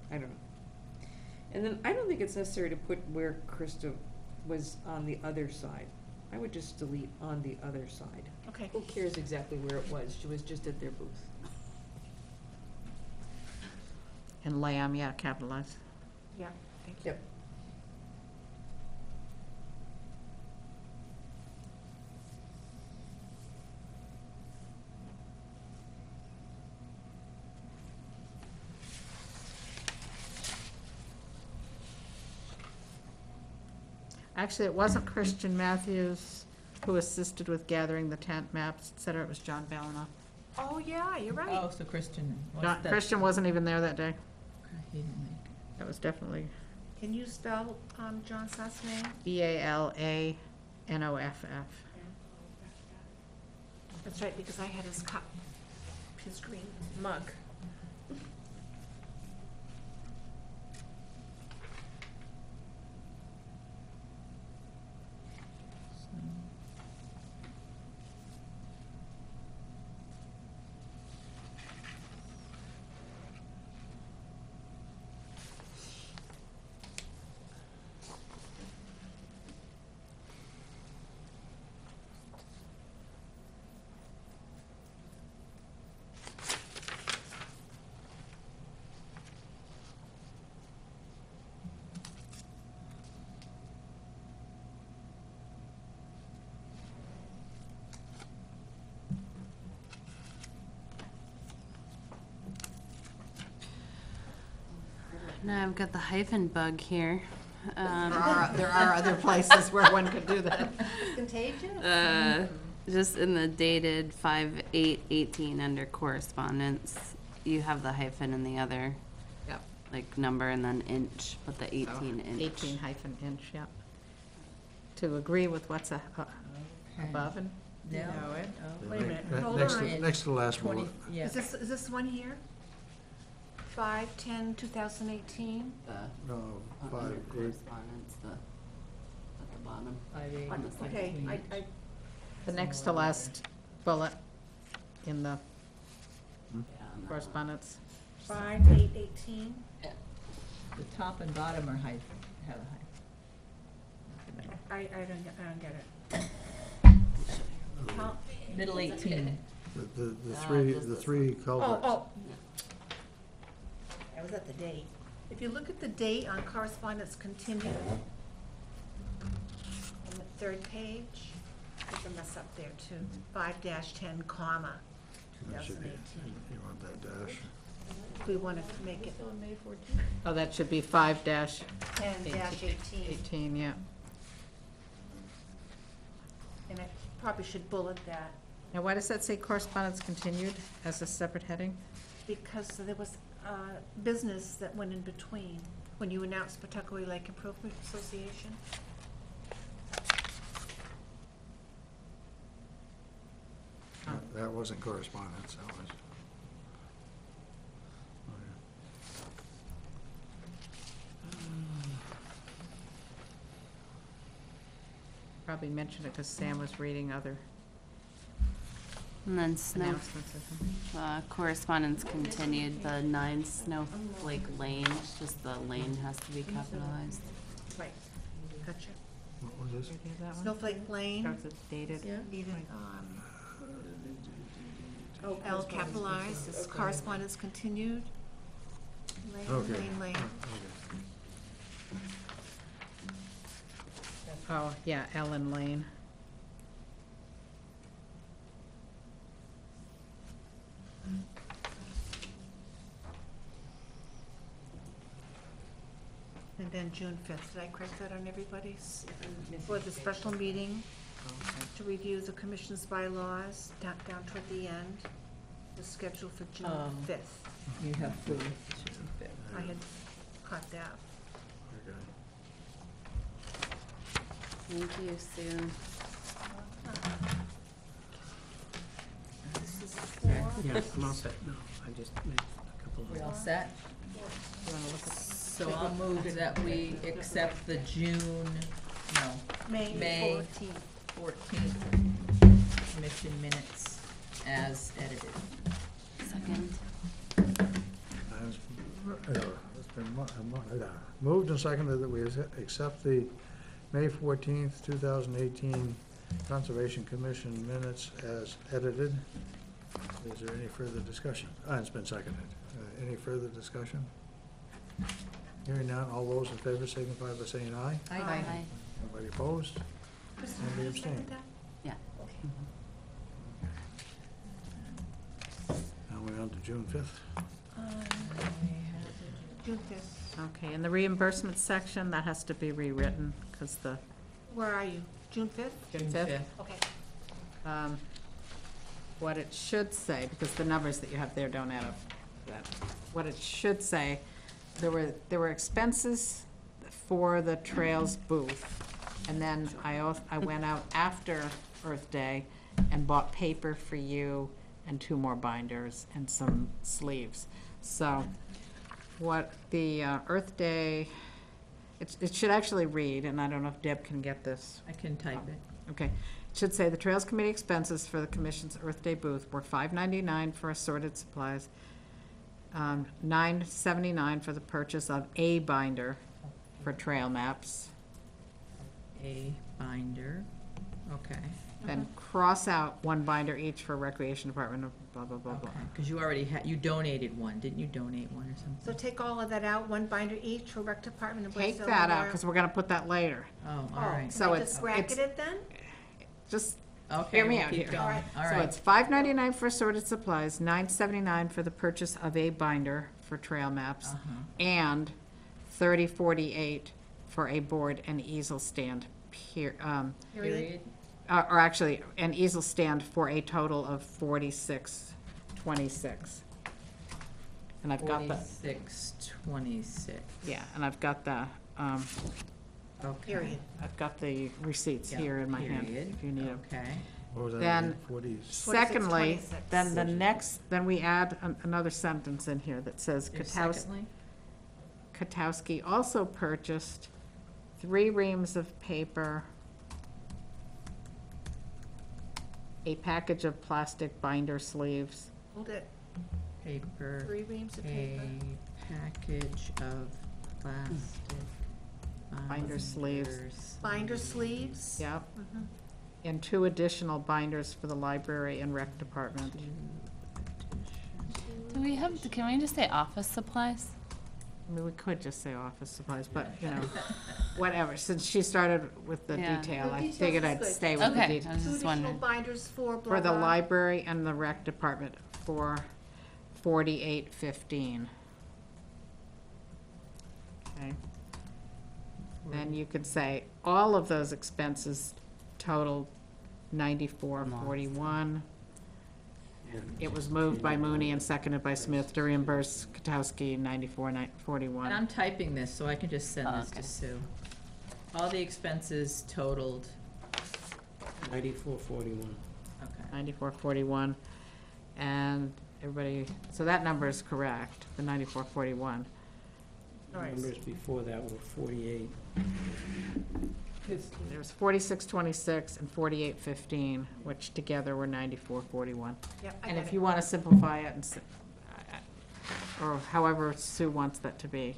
I don't know. And then I don't think it's necessary to put where Krista was on the other side. I would just delete on the other side. okay. Who cares exactly where it was? She was just at their booth. And Lamb, yeah, capitalized. Yeah, thank you. Yep. Actually, it wasn't Christian Matthews who assisted with gathering the tent maps, et cetera. It was John Balinoff. Oh, yeah, you're right. Oh, so Christian. Christian wasn't even there that day. Okay, he didn't make it. That was definitely Can you spell, John's last name? Balanoff. That's right, because I had his cup, his green mug. Now I've got the hyphen bug here. There are other places where one could do that. Contagious? Just in the dated 5/8/18 under correspondence, you have the hyphen in the other, Yep. like, number and then inch, but the 18 inch. 18-inch, yep. To agree with what's above and No. below it. Wait a minute, Ne- hold next on. to- Next to the last 20, bullet. yeah. Is this one here? 5/10/2018? No, Under 5/8. correspondence, at the bottom. 5/8. On the second Okay, page. The next to last bullet in the Yeah, on that. correspondence. 5/8/18? The top and bottom are hyphen, have a hyphen. I don't get it. How- Middle 18. The Ah, three, just the this three culverts. Oh. I was at the date. If you look at the date on correspondence continued, on the third page, there's a mess up there too. 5-10, comma, That should be- 2018. You want that dash? If we wanted to make it Oh, that should be 5-18, 10-18. yeah. And I probably should bullet that Now, why does that say correspondence continued as a separate heading? because there was business that went in between when you announced Pawtuckaway Lake Improvement Association. That wasn't correspondence, that was. Probably mentioned it because Sam was reading other And then snow, announcements or something. correspondence continued, the 9 Snowflake Lane, just the lane has to be capitalized. Right, gotcha. What was this? Did you have that one? Snowflake Lane, Shows it's dated. needed, L capitalized, is correspondence continued. Okay. Lane. Okay. Oh, yeah, Ellen Lane. And then June 5th, did I correct that on everybody's? For the special meeting to review the commission's bylaws, down toward the end, was scheduled for June 5th. You have food. I had caught that. Okay. Thank you, Sue. This is Yeah, I'm all set, no, I just made a couple We of. all set? You wanna look at So I'll move that we accept the June, no, May May. 14th. 14th commission minutes as edited. Second. It's been moved and seconded that we accept the May 14th, 2018 Conservation Commission minutes as edited. Is there any further discussion? It's been seconded. Any further discussion? Hearing none, all those in favor signify by saying aye. Aye. Anybody opposed? Kristen, Anybody did you second abstain? that? Yeah. Now we're on to June 5th. June 5th. Okay, in the reimbursement section, that has to be rewritten, because the Where are you? June 5th? June 5th, Okay. what it should say, because the numbers that you have there don't add up to that. What it should say, there were expenses for the Trails booth, and then I went out after Earth Day and bought paper for you and 2 more binders and some sleeves. So what the Earth Day, it should actually read, and I don't know if Deb can get this. I can type it. Okay, it should say the Trails Committee expenses for the Commission's Earth Day booth were $5.99 for assorted supplies, $9.79 for the purchase of a binder for trail maps, A binder, okay. then cross out 1 binder each for Recreation Department of blah, blah, blah, blah. Okay, because you already had, you donated one, didn't you donate one or So something? take all of that out, 1 binder each for rec department and Take Blaisdell that out, Memorial? because we're gonna put that later. Oh, all Oh, right. So can I it's- just bracket it then? Just, Okay, hear me we'll out keep here. going. All so right. it's $5.99 for assorted supplies, $9.79 for the purchase of a binder for trail maps, Uh-huh. and $30.48 for a board and easel stand, Period. or actually, an easel stand for a total of $46.26. And I've got the, 46.26. yeah, and I've got the, Okay. Period. I've got the receipts Yeah, here in my hand, period. if you need them. Okay. What was that Then- again? 40s. Secondly, 46.26. then the next, then we add another sentence in here that says Secondly? Katowski also purchased 3 reams of paper, a package of plastic binder sleeves, Hold it. Paper, 3 reams of a paper. package of plastic. Binder sleeves. binders. Binder sleeves. yep, Mhm. and 2 additional binders for the library and rec department. Do we have, can we just say office supplies? I mean, we could just say office supplies, but, you know, whatever, since she started with the Yeah. detail, The I details figured is I'd good. stay with the Okay, detail. I was 2 just additional wondering. binders for blah, For the blah. library and the rec department for $48.15. Okay. Then you could say, all of those expenses totaled $94.41. And It was moved by Mooney and seconded by Smith to reimburse Katowski And $94.41. I'm typing this, so I can just send Oh, this to okay. Sue. All the expenses totaled, 94.41. okay. $94.41. And everybody, so that number is correct, the $94.41. All right. Numbers before that were 48. There's 46.26 and 48.15, which together were 94.41. Yep, I And got if it. you want to simplify it and, or however Sue wants that to be,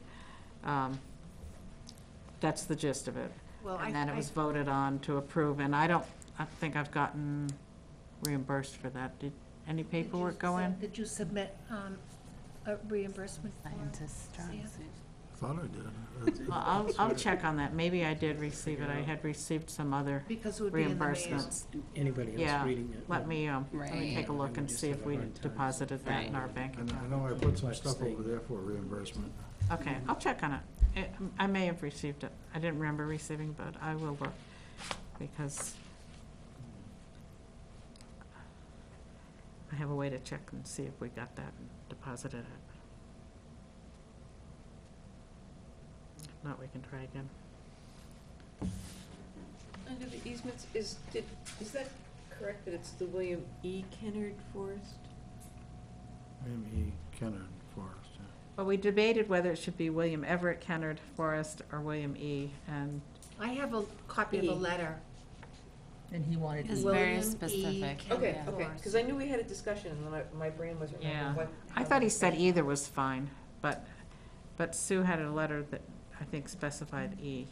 that's the gist of it. Well, And then it was voted on to approve, and I think I've gotten reimbursed for that. Did any paperwork go in? Did you submit a reimbursement form? Scientist drawing Yeah. suit. Thought I did. Well, I'll check on that. Maybe I did receive it. I had received some other Because it would be in the mail. reimbursements. Anybody Yeah, else reading it? let me Right. take a look and see if we deposited that in our bank And I account. know I put some stuff over there for reimbursement. Okay, I'll check on it. I may have received it. I didn't remember receiving, but I will look, because I have a way to check and see if we got that and deposited it. If not, we can try again. Under the easements, is that correct that it's the William E. Kennard Forest? William E. Kennard Forest, yeah. Well, we debated whether it should be William Everett Kennard Forest or William E., and I have a copy of a E. letter. And he wanted It's to, very William E. specific. Kennard Okay, Yeah. okay, because I knew we had a discussion, and then my brain wasn't Yeah. remembering what. I thought he said either was fine, but Sue had a letter that I think specified E,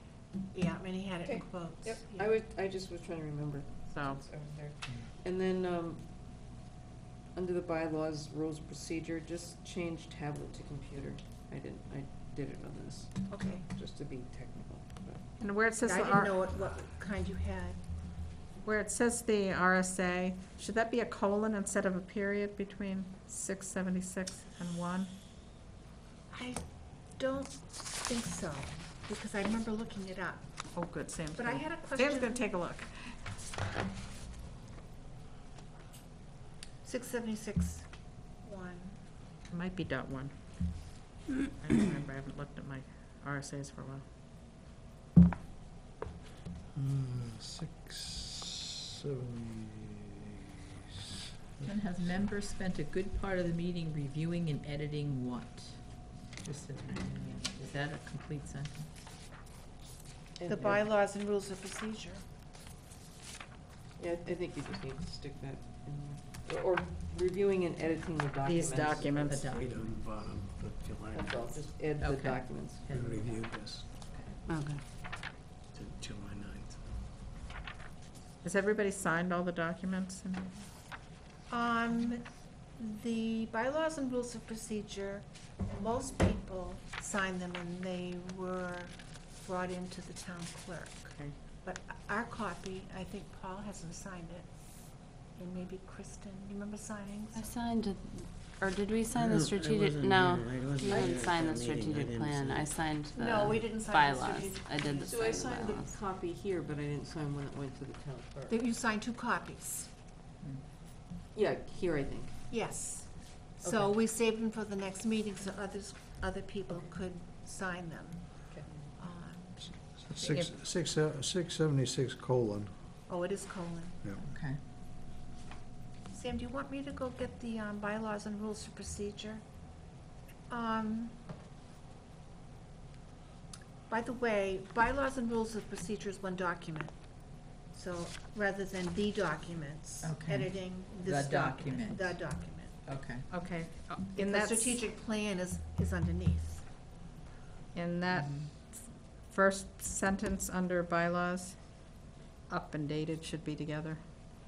Yeah, and he had it in Okay. quotes. Yep, Yeah. I just was trying to remember. so. since I was there. And then, under the bylaws, rules of procedure, just change tablet to computer. I did it on this, Okay. just to be technical, but. And where it says I the didn't know what kind you had. where it says the RSA, should that be a colon instead of a period between 676 and 1? I don't think so, because I remember looking it up. Oh, good, Sam's But I gonna, had a Sam's question. gonna take a look. 676-1. It might be dot one. I don't remember, I haven't looked at my RSAs for a while. 670. and has members spent a good part of the meeting reviewing and editing what? Just a, is that a complete sentence? The bylaws and rules of procedure. Yeah, I think you just need to stick that in there. Or reviewing and editing the documents. These documents. The Right on document. the bottom, the July That's all, 9th. just add the Okay. documents. We reviewed this Okay. to July 9th. Has everybody signed all the documents? The bylaws and rules of procedure, most people signed them and they were brought into the town clerk. Okay. But our copy, I think Paul hasn't signed it, and maybe Kristen, you remember signing? I signed Or did we sign the I strategic, wasn't no, here. I wasn't we here didn't at sign the that meeting. I strategic didn't plan, sign I it. signed the No, we didn't sign the bylaws. strategic I did the So I sign signed the bylaws. the copy here, but I didn't sign one that went to the town clerk. That you signed 2 copies. Yeah, here, I think. Yes. So Okay. we saved them for the next meeting so other people could sign them. Okay. Um, 676 colon, Oh, it is colon. yeah. Okay. Sam, do you want me to go get the bylaws and rules of procedure? By the way, bylaws and rules of procedure is one document. So rather than the documents, Okay. editing this The document, document. the document. Okay. Okay, The in that, strategic plan is underneath. in that first sentence under bylaws, up and dated should be together,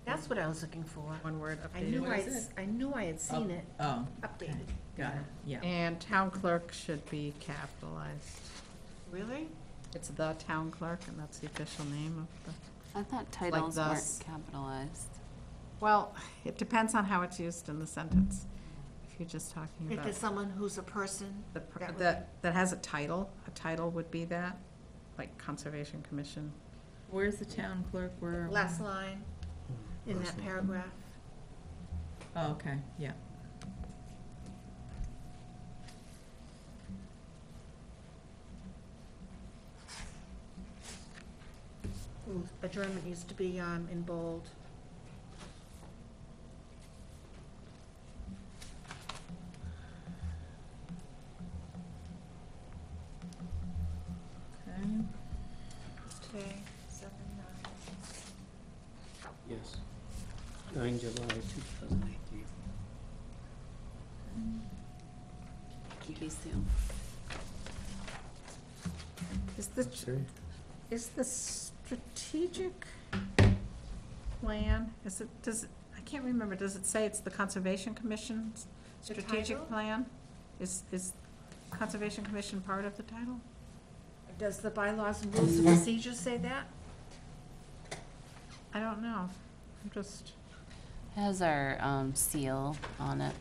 That's what I was looking for. one word, I updated. knew What is I knew I had seen it Oh, okay, updated. got it, yeah. And town clerk should be capitalized. Really? It's the town clerk, and that's the official name of the, I thought titles weren't thus. capitalized. well, it depends on how it's used in the sentence. If you're just talking If about there's someone who's a person, that would that has a title would be that, like Conservation Commission. Where's the town clerk, where? last line in that paragraph. Oh, okay, yeah. Ooh, adjournment needs to be in bold. Okay. It's today, 7/9. Yes. 9 July 2018. Kiki Sue. Okay. Is the strategic plan, I can't remember, does it say it's the Conservation Commission's The strategic title? plan? Is Conservation Commission part of the title? Does the bylaws and rules of procedure say that? I don't know, I'm just, It has our seal on it.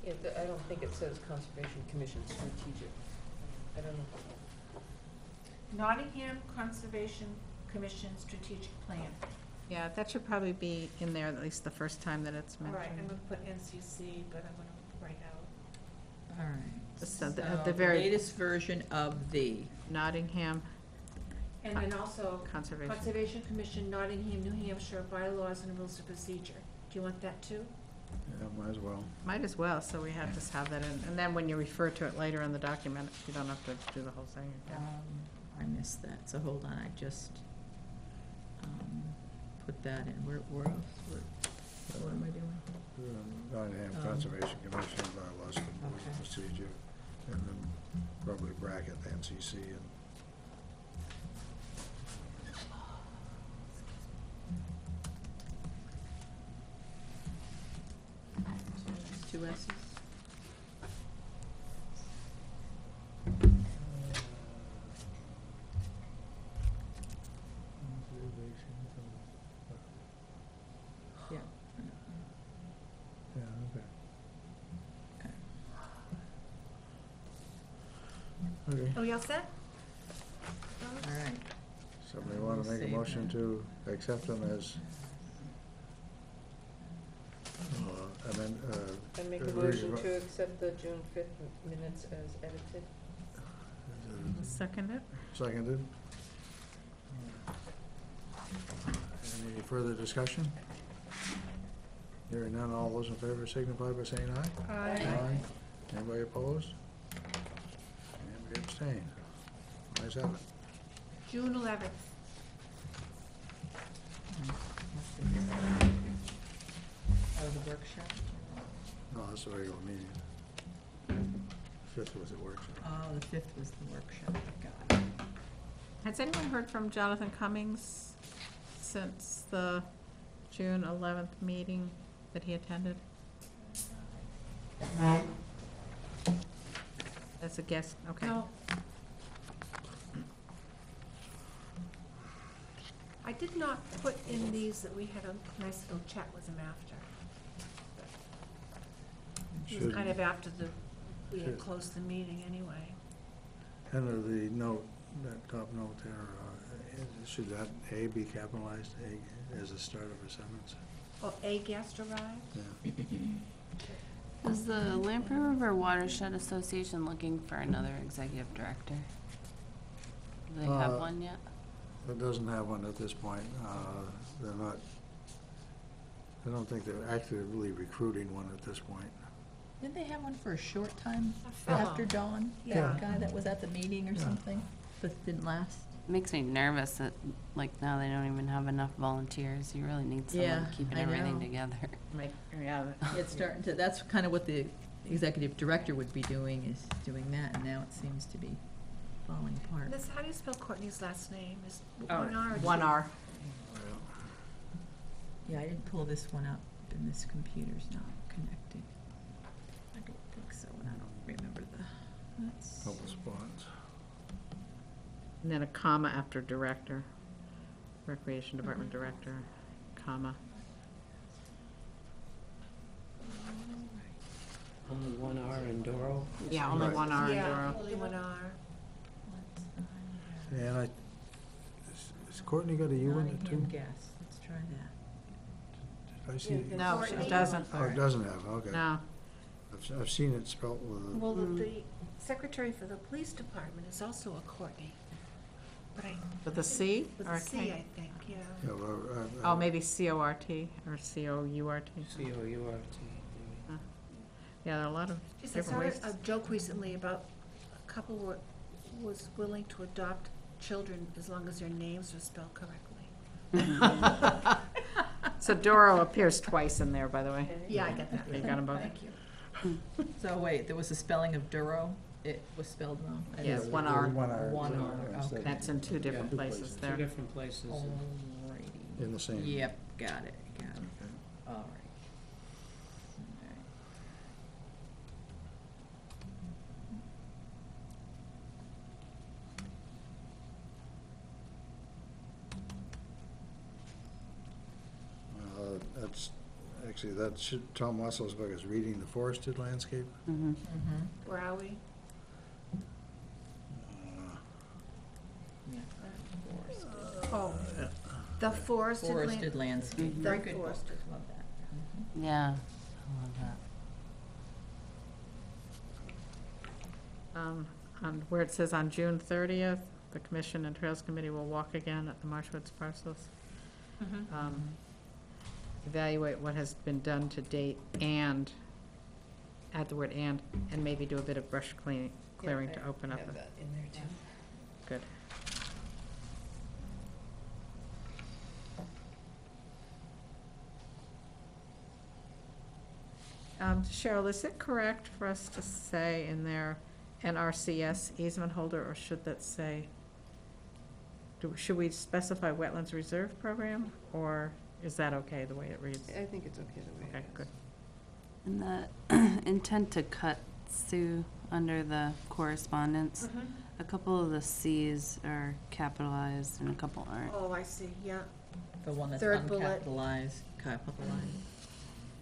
Yeah, I don't think it says Conservation Commission strategic. I don't know. Nottingham Conservation Commission strategic plan. yeah, that should probably be in there at least the first time that it's All right, I'm mentioned. gonna put NCC, but I'm gonna write out. All right. So the- So at the the very- latest version of the, Nottingham And then also Conservation. Conservation Commission, Nottingham, New Hampshire, bylaws and rules of procedure. Do you want that too? Yeah, might as well. Might as well, so we have to have that in, and then when you refer to it later in the document, you don't have to do the whole thing again. I missed that, so hold on, I just, put that in, where else, what am I doing? Nottingham Conservation Commission bylaws and rules Okay. of procedure, and then probably bracket the NCC and. Two S's? Yeah. Yeah, okay. Okay, Oh, you all set? All right. somebody wanna make a Save motion that. to accept them as, I make a Uh, motion re- to accept the June 5th minutes as edited. Second it? seconded? Any further discussion? Hearing none, all those in favor signify by saying aye. Aye. Anybody opposed? Anybody abstain? Ayes have it. June 11th. Oh, the workshop? No, that's a regular meeting. 5th was the workshop. Oh, the 5th was the workshop, got it. Has anyone heard from Jonathan Cummings since the June 11th meeting that he attended? As a guest, okay. No. I did not put in these that we had a nice little chat with him after. It was Should- kind of after we had should- closed the meeting anyway. And the note, that top note there, should that A be capitalized, A, as the start of a sentence? Oh, a guest arrived? Yeah. Is the Lamprey River Watershed Association looking for another executive director? Do they have one yet? It doesn't have one at this point. They're not, I don't think they're actively recruiting one at this point. Didn't they have one for a short time A fellow. after Dawn? Yeah. That guy that was at the meeting or Yeah. something, but didn't last? Makes me nervous that, like, now they don't even have enough volunteers. You really need someone Yeah, keeping I everything know. together. Yeah, It's starting to, that's kind of what the executive director would be doing, is doing that, and now it seems to be falling apart. Miss, how do you spell Courtney's last name? Is oh, one R or two? 1 R. Yeah, I didn't pull this one up, and this computer's not connected. I don't think so, and I don't remember that's. Couple spots. And then a comma after director, Recreation Department Director, comma. Only one R in Doro. Yeah, only Right. 1 R in Yeah, Doro. only one R. And has Courtney got a U in it too? Nottingham Gas, let's try that. Did I see? Yeah, No, Courtney? it doesn't. Oh, it doesn't have, okay. No, I've seen it spelt with a. Well, the secretary for the police department is also a Courtney. But with a C with or a a C, K? I think, yeah. Yeah, well, Oh, maybe C-O-R-T or C-O-U-R-T. C-O-U-R-T. Yeah, there are a lot of Jeez, I different saw ways. a joke recently about a couple was willing to adopt children as long as their names are spelled correctly. So Doro appears twice in there, by the way. Yeah, I get that. You got 'em both? Thank you. So wait, there was a spelling of Duro, it was spelled wrong? I Yeah, didn't- 1 R. 1 R, okay. That's in 2 different Yeah. places Two there. different places. Alrighty. In the same. Yep, got it, Okay. all right. That's, actually, that should, Tom Wesselsberg is reading the forested landscape. Mm-hmm. Where are we? Oh, the forested land. Forested landscape, The very good book, forested. love that. Yeah, I love that. On where it says on June 30th, the Commission and Trails Committee will walk again at the Marshwoods parcels. Evaluate what has been done to date and, add the word and maybe do a bit of brush clearing to open up. Have that in there too. Good. Cheryl, is it correct for us to say in there NRCS easement holder, or should that say, should we specify Wetlands Reserve Program, or is that okay the way it reads? I think it's okay the way it Okay, is. good. And the intent to cut, Sue, under the correspondence, a couple of the Cs are capitalized and a couple aren't. Oh, I see, yeah. The one that's Third bullet. uncapitalized, capitalized,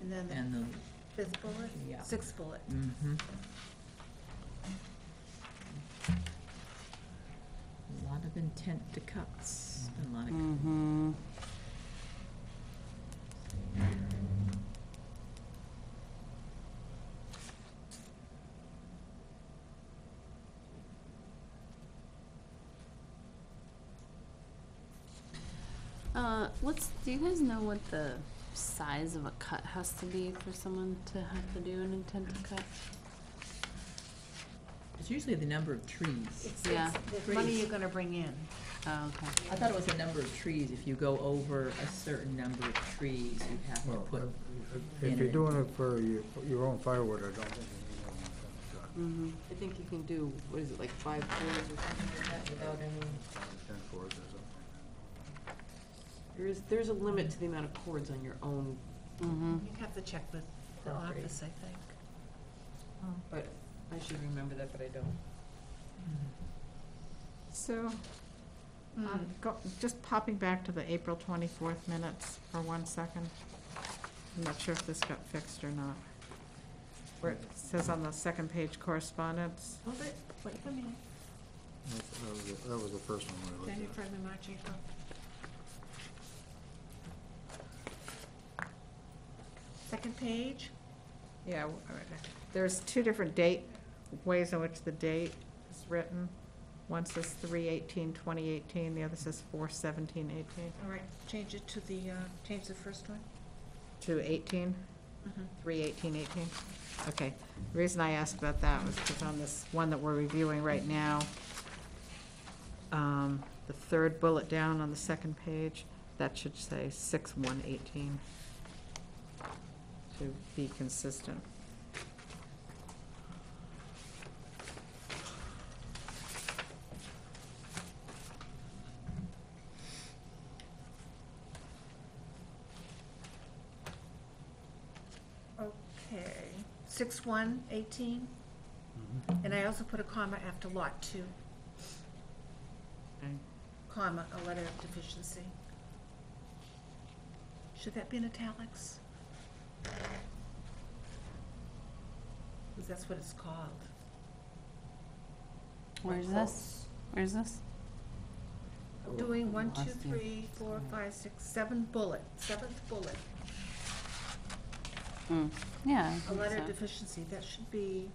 And then and the, the fifth bullet, yeah. sixth bullet. mm-hmm. A lot of intent to cuts, and a lot of. Mm-hmm. Do you guys know what the size of a cut has to be for someone to have to do an intent to cut? It's usually the number of trees. It's Yeah. the money you're gonna bring in. Oh, okay. I thought it was the number of trees. If you go over a certain number of trees, you have to Well, put, if you're doing it for your own firewood, I don't think you need Mm-hmm. I think you can do, what is it, like 5 cords or something like that without any, 10 cords or something. there's a limit to the amount of cords on your own, Mm-hmm. You have to check with the Property. office, I think. but I should remember that, but I don't. So, just popping back to the April 24th minutes for 1 second. I'm not sure if this got fixed or not. where it says on the second page correspondence. Hold it, wait for a minute. That was the first one we looked January, at. February, March, April. Second page, Yeah, there's two different ways in which the date is written. One says 3/18/2018, the other says 4/17/18 all right, change it to the, change the first one. to 18, 3/18/18. Okay, the reason I asked about that was because on this one that we're reviewing right now, the third bullet down on the second page, that should say 6/1/18 to be consistent. Okay, 6/1/18, and I also put a comma after lot 2. Okay. Comma, a letter of deficiency. Should that be in italics? Because that's what it's called. Where's this? Where's this? I'm doing 1, 2, Lost you. 3, 4, 5, 6, 7 bullet, 7th bullet, Yeah. I a think letter of so. deficiency, that should be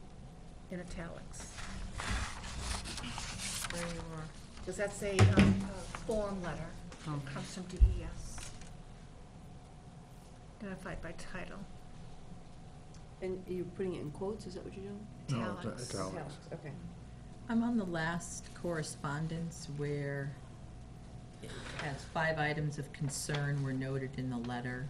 in italics. There you are. Because that's a form letter Oh. that comes from DES. Identified by title. And you're putting it in quotes, is that what you're doing? No, Italics. italics. Okay. I'm on the last correspondence where it has 5 items of concern were noted in the letter.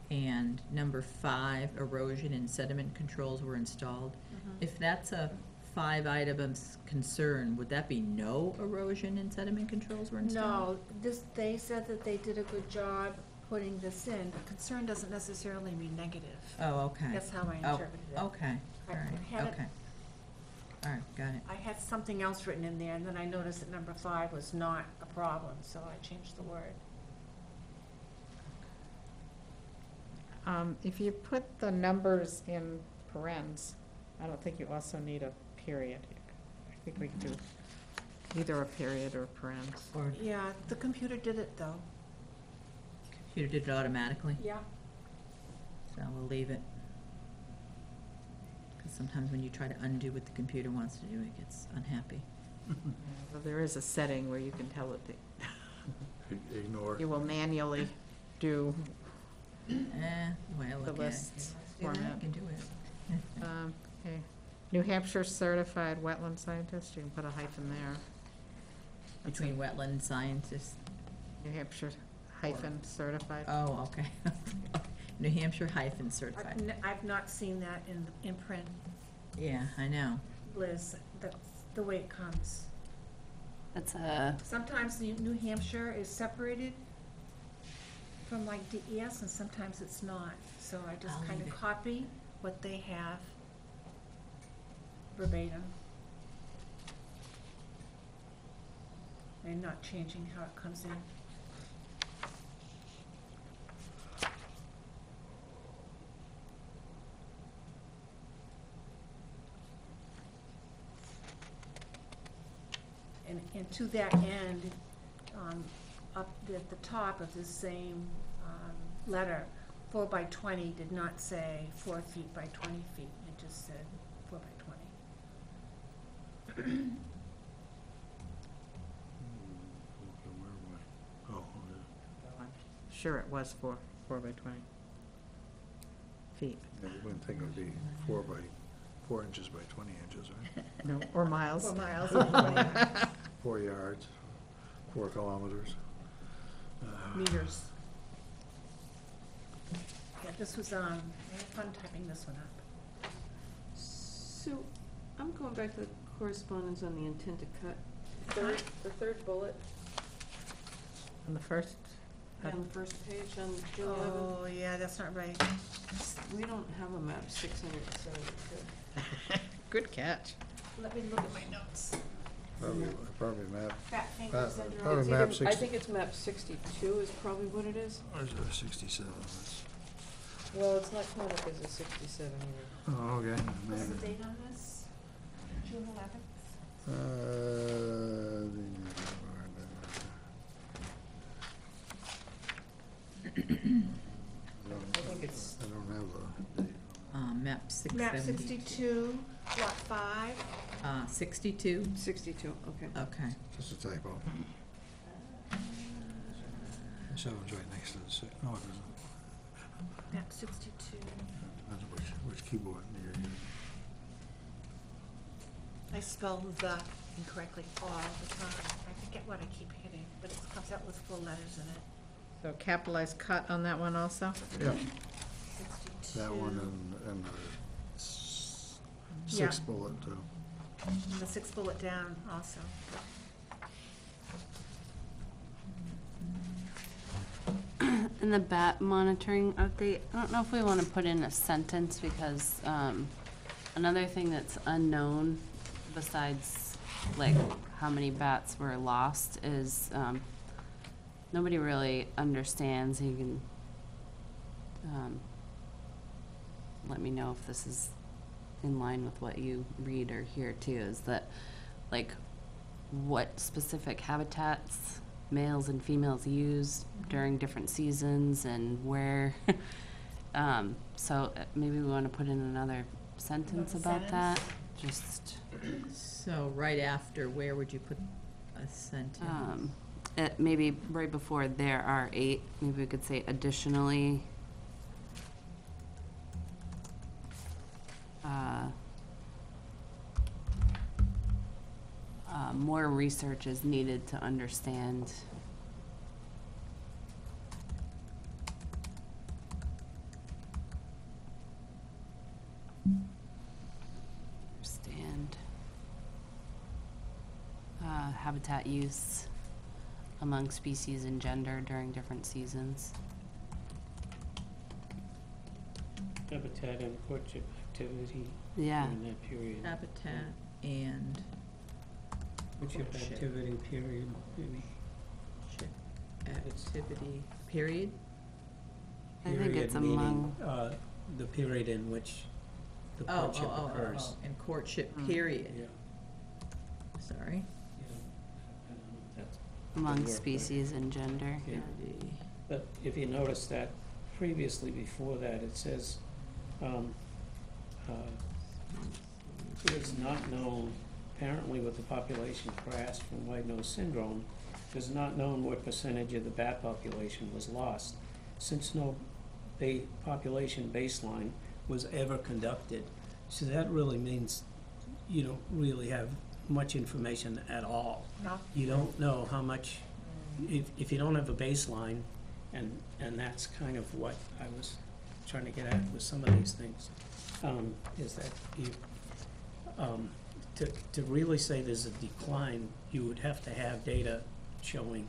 And number 5, erosion and sediment controls were installed. If that's a 5 items concern, would that be no erosion and sediment controls were installed? No, they said that they did a good job putting this in, but concern doesn't necessarily mean negative. Oh, okay. That's how I Oh, interpreted it. okay, I all right, had it- okay. All right, got it. I had something else written in there, and then I noticed that number 5 was not a problem, so I changed the word. If you put the numbers in parens, I don't think you also need a period. I think we can do either a period or parens. Or Yeah, the computer did it, though. computer did it automatically, Yeah. so we'll leave it. Because sometimes when you try to undo what the computer wants to do, it gets unhappy. So there is a setting where you can tell it that Ignore. you will manually do The way I the look at it. lists Yeah, I format. can do it. Okay. New Hampshire certified wetland scientist, you can put a hyphen there. Between wetland scientists, New Hampshire hyphen certified. oh, okay. New Hampshire hyphen certified. I've not seen that in print, Yeah, I know. Liz. That's the way it comes. It's a, Sometimes New Hampshire is separated from like DES, and sometimes it's not. So I just I'll kind leave of it. copy what they have verbatim. And not changing how it comes in. And to that end, up at the top of the same letter, 4 by 20 did not say 4 feet by 20 feet. It just said 4 by 20. Oh, I'm sure it was 4 by 20 feet. yeah, you wouldn't think it would be 4 inches by 20 inches, right? No, or miles. 4 miles. 4 yards, 4 kilometers. Meters. Yeah, this was, I had fun typing this one up. So, I'm going back to the correspondence on the intent to cut. The third bullet On the first, on the first page on June 11th. Oh, yeah, that's not right. We don't have a map 672. good catch. Let me look at my notes. Probably map, Fat finger syndrome. probably It's map either- I 60. think it's map 62 is probably what it is. Or is it 67? Well, it's not coming up as a 67 either. Oh, okay. What's the Maybe. date on this? June 11th? I think it's, I don't have a date. Map Map 672. 62, lot 5. 62? 62, okay. Okay. Just a typo. The 7's right next to the 6. No, it isn't. Map 62. That's which keyboard you're using. I spell the incorrectly all the time. I forget what I keep hitting, but it comes out with full letters in it. So capitalized cut on that one also? Yeah, 62. that one and the Yeah. sixth bullet too. And the 6th bullet down also. In the bat monitoring update, I don't know if we want to put in a sentence because another thing that's unknown besides like how many bats were lost is nobody really understands. You can let me know if this is in line with what you read or hear too, is that like what specific habitats males and females use during different seasons and where. So maybe we want to put in another sentence about that. Just So right after, where would you put a sentence? maybe right before there are 8, maybe we could say additionally. More research is needed to understand. Understand habitat use among species and gender during different seasons. Habitat and courtship activity Yeah. during that period. Habitat and Courtship courtship. activity period, maybe. activity, period? I think Period it's meaning, among, the period in which the Oh, courtship occurs. and courtship, Mm. period. Yeah, Sorry. yeah. I don't know if that's among good work, but- species and gender. Yeah. Activity. But if you notice that previously before that, it says, it is not known, apparently with the population crash from white nose syndrome, it is not known what percentage of the bat population was lost, since no population baseline was ever conducted. So that really means you don't really have much information at all. No? You don't know how much, if you don't have a baseline, and that's kind of what I was trying to get at with some of these things, is that you, to really say there's a decline, you would have to have data showing,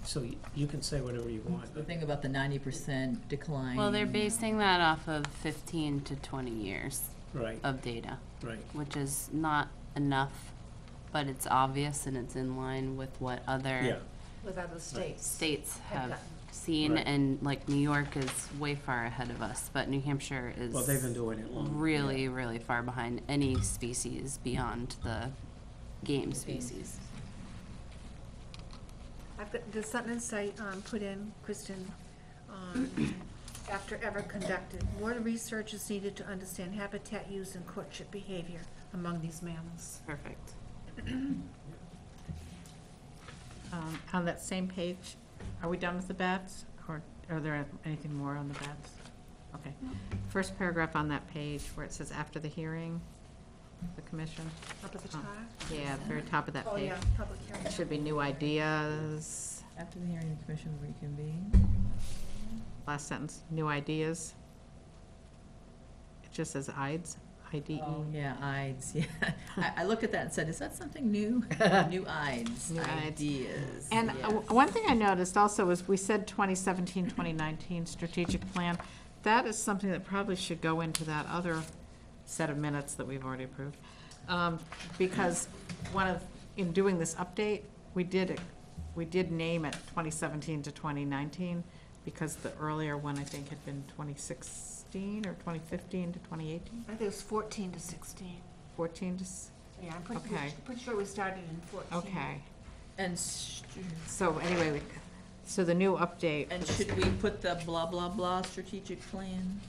so you can say whatever you want. The thing about the 90% decline. Well, they're basing that off of 15 to 20 years Right, of data, right. which is not enough, but it's obvious and it's in line with what Yeah, other With other states. states Have have gotten. seen, Right. and like New York is way far ahead of us, but New Hampshire is well, they've been doing it long. really, really far behind any species beyond the game species. I've got the sentence I put in, Kristen, after ever conducted, more research is needed to understand habitat use and courtship behavior among these mammals. Perfect. On that same page, are we done with the bats, or are there anything more on the bats? Okay. First paragraph on that page where it says after the hearing, the commission. Up at the Oh. top? Yeah, the very top of that Oh, page. yeah, public hearing. It should be new ideas, After the hearing, the commission will reconvene. last sentence, new ideas. It just says IDES, IDE. Oh, yeah, IDES, yeah. I looked at that and said, is that something new? New IDES, New IDES. ideas. And yes. one thing I noticed also is we said 2017, 2019 strategic plan. That is something that probably should go into that other set of minutes that we've already approved. Because in doing this update, we did name it 2017 to 2019, because the earlier one, I think, had been 2016 2016 or 2015 to 2018? I think it was 14 to 16. 14 to, Yeah, I'm Okay. pretty sure we started in 14. okay. And, So anyway, so the new update. and should we put the blah, blah, blah strategic plan?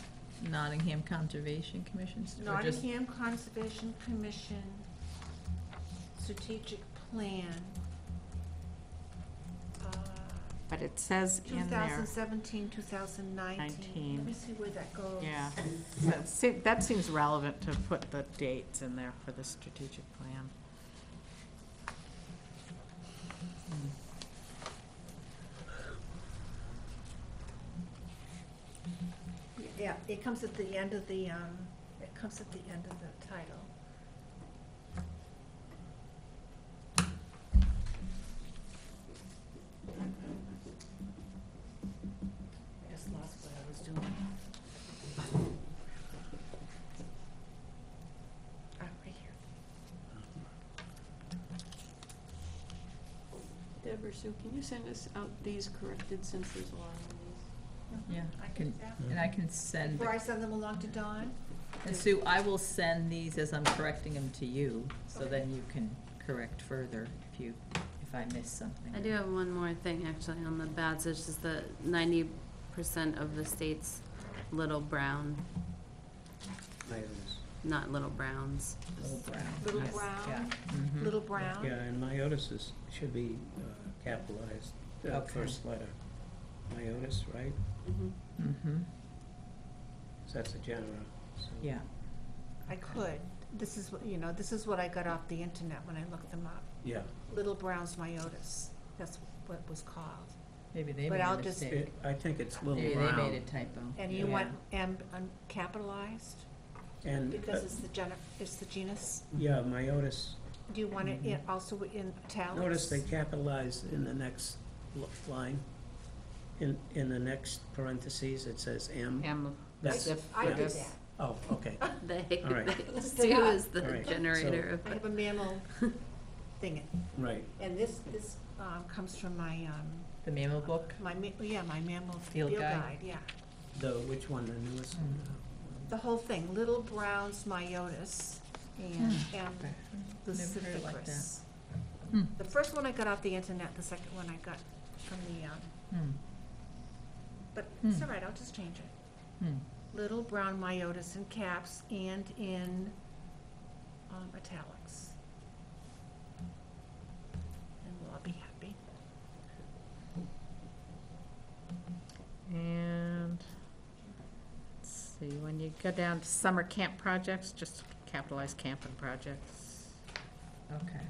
Nottingham Conservation Commission? Or just- Nottingham Conservation Commission strategic plan, But it says in there, 2017, 2019. 19. Let me see where that goes. yeah, that seems relevant to put the dates in there for the strategic plan. Yeah, it comes at the end of the, it comes at the end of the title. I just lost what I was doing. Right here. Deb or Sue, can you send us out these corrected since there's a lot of these? Yeah, I I can, can, yeah. and I can send, Before I send them along to Dawn? and Sue, I will send these as I'm correcting them to you, so then you can correct further if I miss something. I do have one more thing actually on the bats, it's just that 90% of the state's little brown, not little browns. Little brown. Little Yes, brown? yeah. Mhm. Little Brown? Yeah, and myotis should be capitalized, Okay. first letter. Myotis, right? Mhm. So that's a genera. So- Yeah. I could. This is, this is what I got off the internet when I looked them up. Yeah. Little Brown's myotis. That's what it was called. Maybe they But made I'll a just- mistake. I think it's little Maybe brown. they made a typo. And you Yeah. want M capitalized? And, Because it's it's the genus? yeah, myotis. Do you want it also in italics? Notice they capitalized in the next line. In the next parentheses, it says M. That's- I did yeah. that. Oh, okay. They, All right. Stu is the All right, generator of I it. have a mammal thing, Right. and this comes from my, The mammal book? my mammal Field field guide? guide, yeah. Which one, the newest one? The whole thing, Little Brown's myotis and Okay. the Never heard it like that. citrus. Hmm. The first one I got off the internet, the second one I got from the, but it's all right, I'll just change it. Little Brown myotis in caps and in italics. And we'll all be happy. And, let's see, when you go down to summer camp projects, just capitalize camping projects. Okay.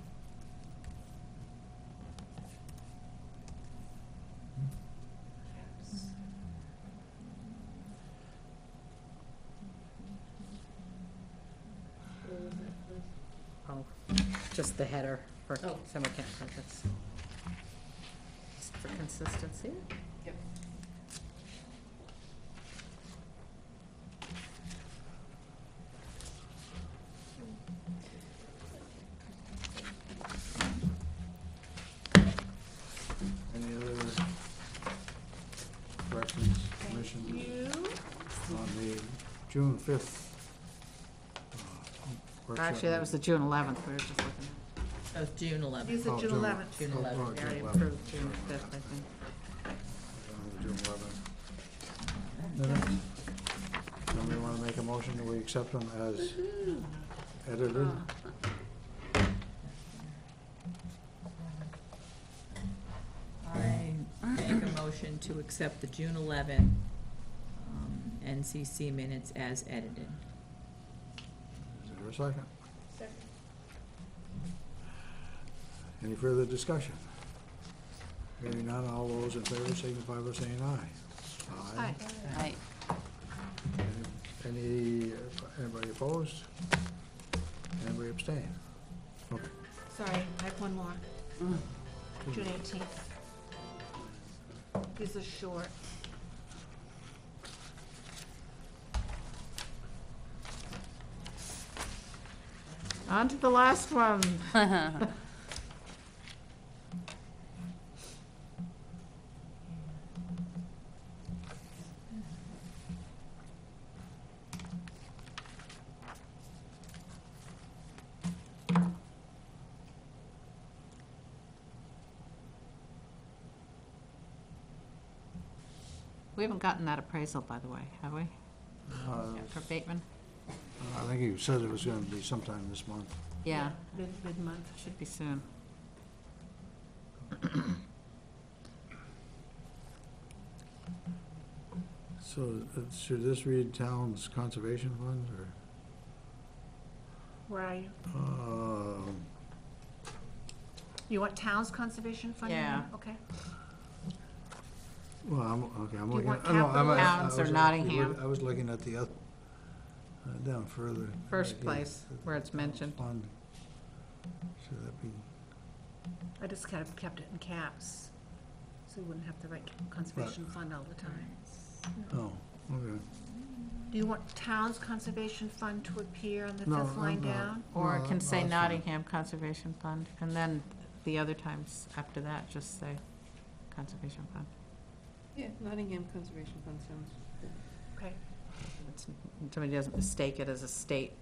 Caps. Oh, just the header for Oh. summer camp projects. Just for consistency. Yep. Any other corrections, commission, You, on the June 5th? workshop Actually, that was the meeting? June 11th, we were just looking. That was June 11th. these are Oh, June June. 11th. June Oh, 11th. oh, We already June approved June 5th, I think. June 11th. Minutes? Somebody want to make a motion that we accept them as edited? I make a motion to accept the June 11 NCC minutes as edited. Is there a second? Second. Any further discussion? Hearing none, all those in favor signify by saying aye. Aye. Right. Anybody opposed? Anybody abstain? Okay. Sorry, I have one more. June 18th. These are short. On to the last one. We haven't gotten that appraisal, by the way, have we? Uh, For Bateman? I think you said it was gonna be sometime this month. Yeah, Mid-month. should be soon. So, should this read Town's Conservation Fund, Where are you? or? You want Town's Conservation Fund? in Yeah. there? Okay. Well, I'm Do you looking, want oh, no, capital? Towns or Nottingham? I was looking at the other, down further. First Okay, place, where it's mentioned. Fund. Should that be, I just kind of kept it in caps, so we wouldn't have to write Conservation Fund all the time. oh, okay. Do you want Town's Conservation Fund to appear on the No, fifth line I'm not. down? Or it No, can say that's fine. Nottingham Conservation Fund, and then the other times after that, just say Conservation Fund. Yeah, Nottingham Conservation Fund sounds good. Okay. It's- Somebody doesn't mistake it as a state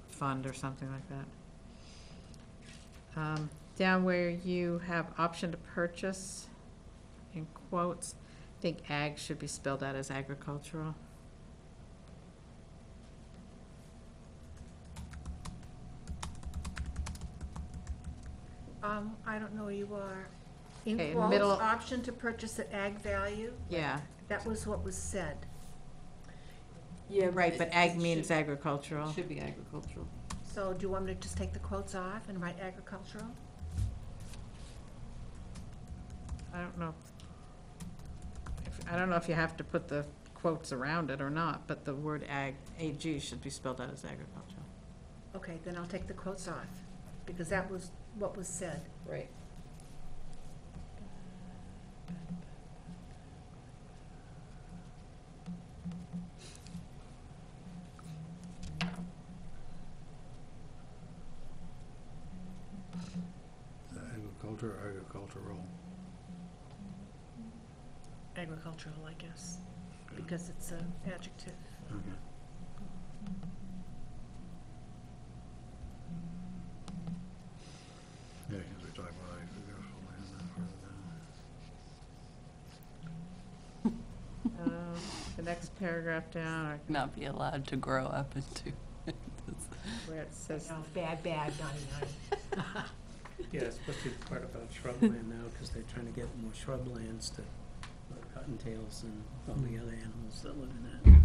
fund or something like that. Down where you have option to purchase, in quotes, I think ag should be spelled out as agricultural. I don't know where you are. In Okay, quotes, middle- option to purchase at ag value, Yeah, that was what was said. Yeah. right, but it ag should- means agricultural. Should be agricultural. So do you want me to just take the quotes off and write agricultural? I don't know. I don't know if you have to put the quotes around it or not, but the word AG should be spelled out as agricultural. Okay, then I'll take the quotes off, because that was what was said. Right. Agriculture, or agricultural. Agricultural, I guess, because it's an adjective. Okay. Yeah, because we're talking about agricultural land then further down. The next paragraph down, or Not be allowed to grow up into. where it says, No, bad, naughty. Yeah, it's supposed to be part of our shrubland now, because they're trying to get more shrublands to, cottontails and all the other animals that live in that.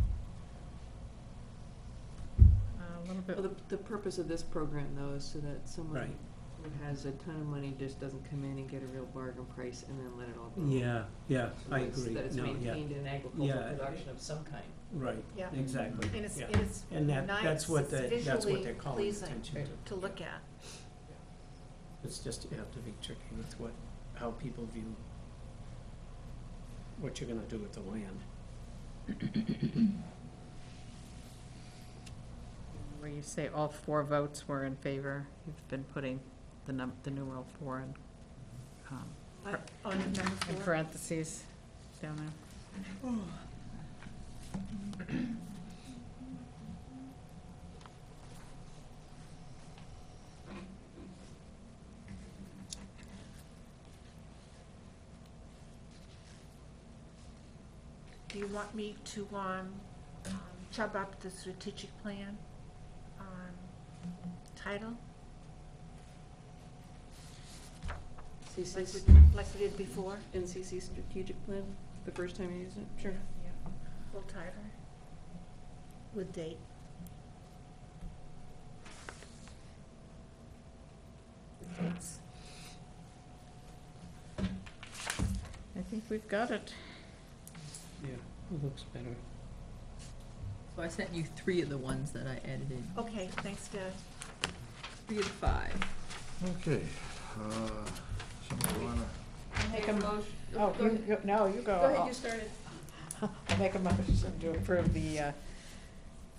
a little bit, Well, the purpose of this program, though, is so that someone Right. who has a ton of money just doesn't come in and get a real bargain price and then let it all go. Yeah, So I it's- agree. That it's No, yeah, maintained in agricultural Yeah. production of some kind. right, Yeah. exactly, And it's, yeah. and it's And nice, that's what it's that's what visually they're calling pleasing attention to. to look at. It's just, you have to be tricky with how people view what you're gonna do with the land. where you say all 4 votes were in favor, you've been putting the numeral 4 in, On number in 4, parentheses down there. do you want me to, chop up the strategic plan, title, like CC's, we did before? NCC strategic plan, the first time you use it? Sure. Yeah, full title, with date. With dates. I think we've got it. Yeah, it looks better. So I sent you 3 of the ones that I edited, Okay, thanks, Deb. 3 of the 5. Okay, somebody wanna, Make a motion. Oh, Go ahead. no, you go. Go ahead, you started. I'll make a motion to approve the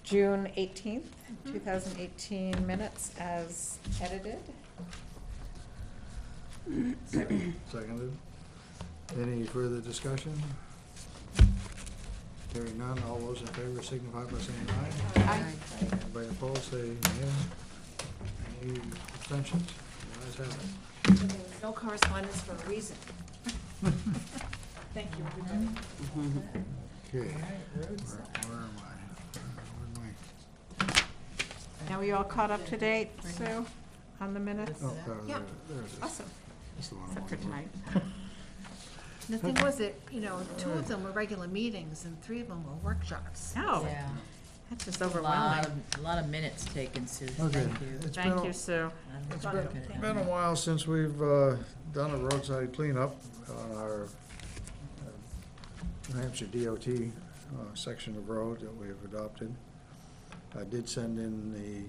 June 18th, 2018 minutes as edited. seconded? Any further discussion? Hearing none, all those in favor signify by saying aye. Aye. Anybody opposed, say nay. Any abstentions? The ayes have it. There was no correspondence for a reason. Thank you, everybody. Okay. Where am I? Where am Now, we all caught up to date, Sue, on the minutes? I? Oh, Yeah. there it is. Awesome, That's the one I except for wanted. tonight. The thing was that, two of them were regular meetings and three of them were workshops. Oh, Yeah. that's just A lot overwhelming. of, a lot of minutes taken, Sue. Okay. Thank you. It's Thank been a- you, Sue. It's Got it. been a while since we've done a roadside cleanup on our New Hampshire DOT section of road that we have adopted. I did send in the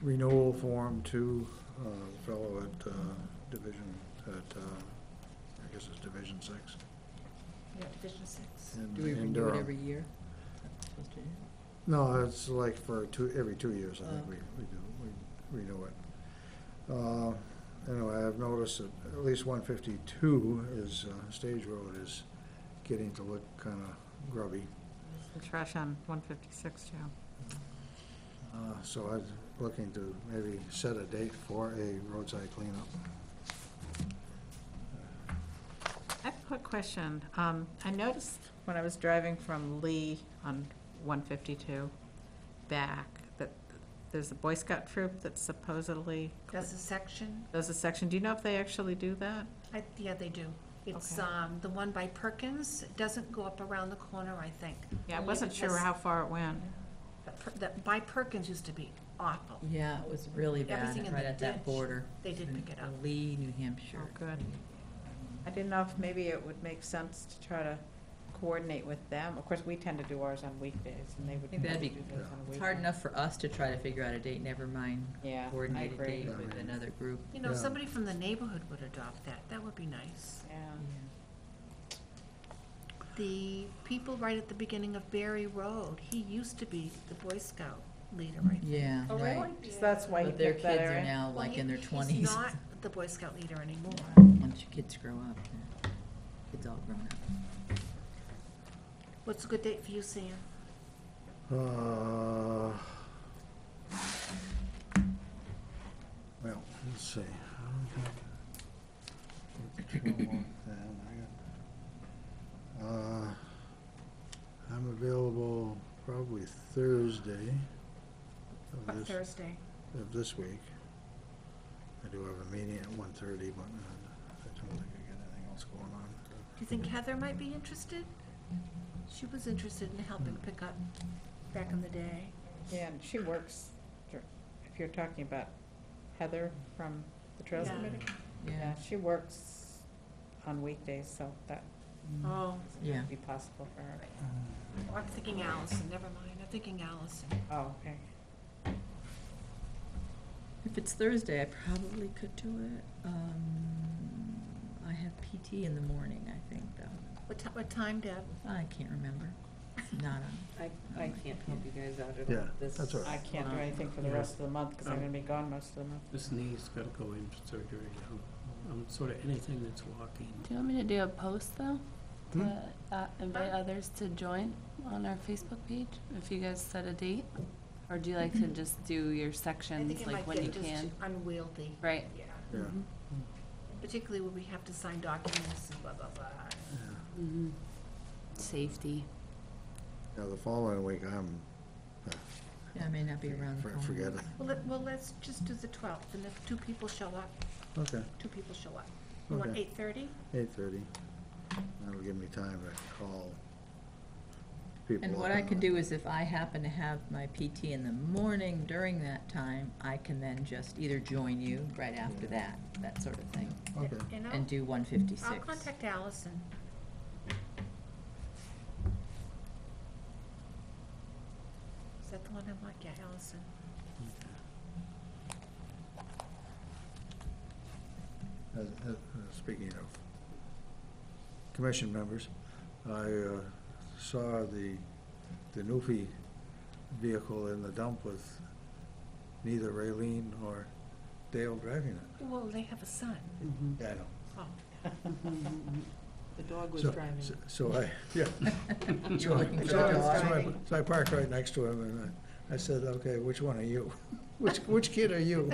renewal form to the fellow at Division, I guess it's Division 6. Yeah, Division 6. in- Do we in renew it Durham. every year? Supposed to do? No, it's like for every 2 years, I think Oh. we renew it. Anyway, I've noticed that at least 152 is, Stage Road is getting to look kind of grubby. The trash on 156, too. So I'm looking to maybe set a date for a roadside cleanup. I have a quick question. I noticed when I was driving from Lee on 152 back, that there's a Boy Scout troop that supposedly That's a section? does a section. Do you know if they actually do that? Yeah, they do. It's, Okay. the one by Perkins. It doesn't go up around the corner, I think. Yeah, I Only wasn't sure because how far it went. That by Perkins used to be awful. Yeah, it was really bad, Everything in right the at that ditch. border. They did pick it up. Lee, New Hampshire. Oh, good. I didn't know if maybe it would make sense to try to coordinate with them. Of course, we tend to do ours on weekdays, and they would I think that'd probably be- do theirs on a It's weekend. hard enough for us to try to figure out a date, never mind Yeah, I coordinate a agree. date Yeah. with another group. Yeah. Somebody from the neighborhood would adopt that. That would be nice. Yeah. The people right at the beginning of Berry Road, he used to be the Boy Scout leader, I think. Yeah, Oh, right. So that's why he But their picked that kids are area? now Well, like in their He's 20s. not the Boy Scout leader anymore. Once your kids grow up, kids all grown up. What's a good date for you, Sam? Well, let's see. I'm available probably Thursday What of Thursday? this week. I do have a meeting at 1:30, but I don't think I got anything else going on. Do you think Heather might be interested? She was interested in helping pick up back in the day. Yeah, and she works, if you're talking about Heather from the Trails Yeah. Committee? Yeah, Yeah, she works on weekdays, so that Oh, yeah. would be possible for her. oh, I'm thinking Allison, never mind, I'm thinking Allison. Oh, okay. If it's Thursday, I probably could do it. I have PT in the morning, I think, though. What time, Deb? I can't remember. It's not on. I can't help you guys out at Yeah, all. This that's all right. I can't do anything for the Yeah. rest of the month, because I'm gonna be gone most of the month. This knee's gotta go in for surgery. I'm sort of anything that's walking. Do you want me to do a post though? Hmm? To invite others to join on our Facebook page if you guys set a date? Or do you like to just do your I sections think it like might when you get just can? unwieldy. Right. Yeah, Yeah. Mhm. particularly when we have to sign documents and blah, blah, blah. Mhm. Safety. Yeah, the following week, Yeah, I may not be around. the phone. forget it. Well, let's just do the 12th, and if 2 people show up, Okay, 2 people show up. You want Okay. 8:30? 8:30. That'll give me time to call people. And up what I can and- do is if I happen to have my PT in the morning during that time, I can then just either join you right after that sort of thing, Okay, You know, and do 156. I'll contact Allison. Is that the one I want? Yeah, Allison. Speaking of commission members, I saw the Newfie vehicle in the dump with neither Raylene or Dale driving it. Well, they have a son. Yeah, I know. Oh, The dog was So- driving. So I, yeah. You're So I- looking for so the I- dog. so I- So I parked right next to him, and I said, okay, which one are you? Which kid are you?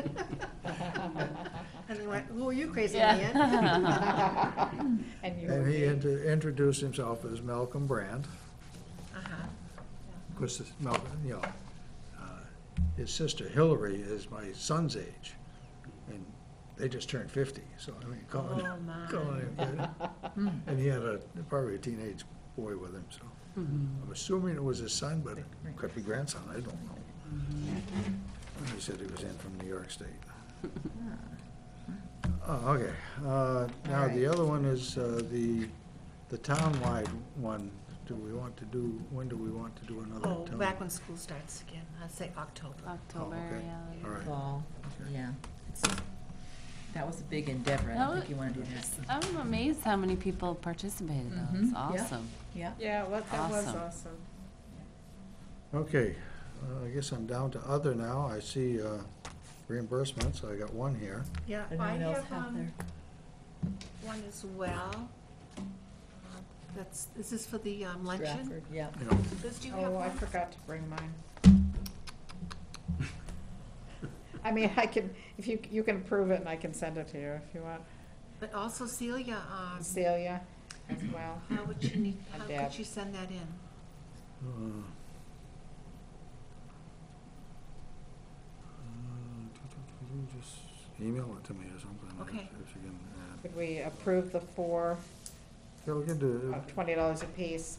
and they went, who are you, crazy Yeah. man? And you And were he being- introduced himself as Malcolm Brandt. Uh-huh. Because Malcolm, you know, his sister Hillary is my son's age, and they just turned 50. So I mean, calling Oh, my. him, and he had probably a teenage boy with him. So I'm assuming it was his son, but it could be grandson. I don't know. And he said he was in from New York State. Oh, okay. Now, the other one is the townwide one. Do we want to do, when do we want to do another Oh, town? back when school starts again, I'd say October. October, okay. yeah. All right. Fall, yeah. That was a big endeavor. I That don't was- think you want to do that. I'm amazed how many people participated though. It's Mhm, yeah. awesome. Yeah. Yeah, well, that was Awesome. awesome. Okay, I guess I'm down to other now. I see reimbursements. I got one here. Yeah, I Anyone else have, have their? one as well. This is for the, luncheon. Stratford, yeah. You know, Liz, do you have Oh, I one? forgot to bring mine. I mean, I can, if you can approve it and I can send it to you if you want. But also Celia, Celia as well. how would you need, And how Deb. could you send that in? just email it to me or something. Okay. If you can, Could we approve the 4 yeah, we can do, of $20 apiece,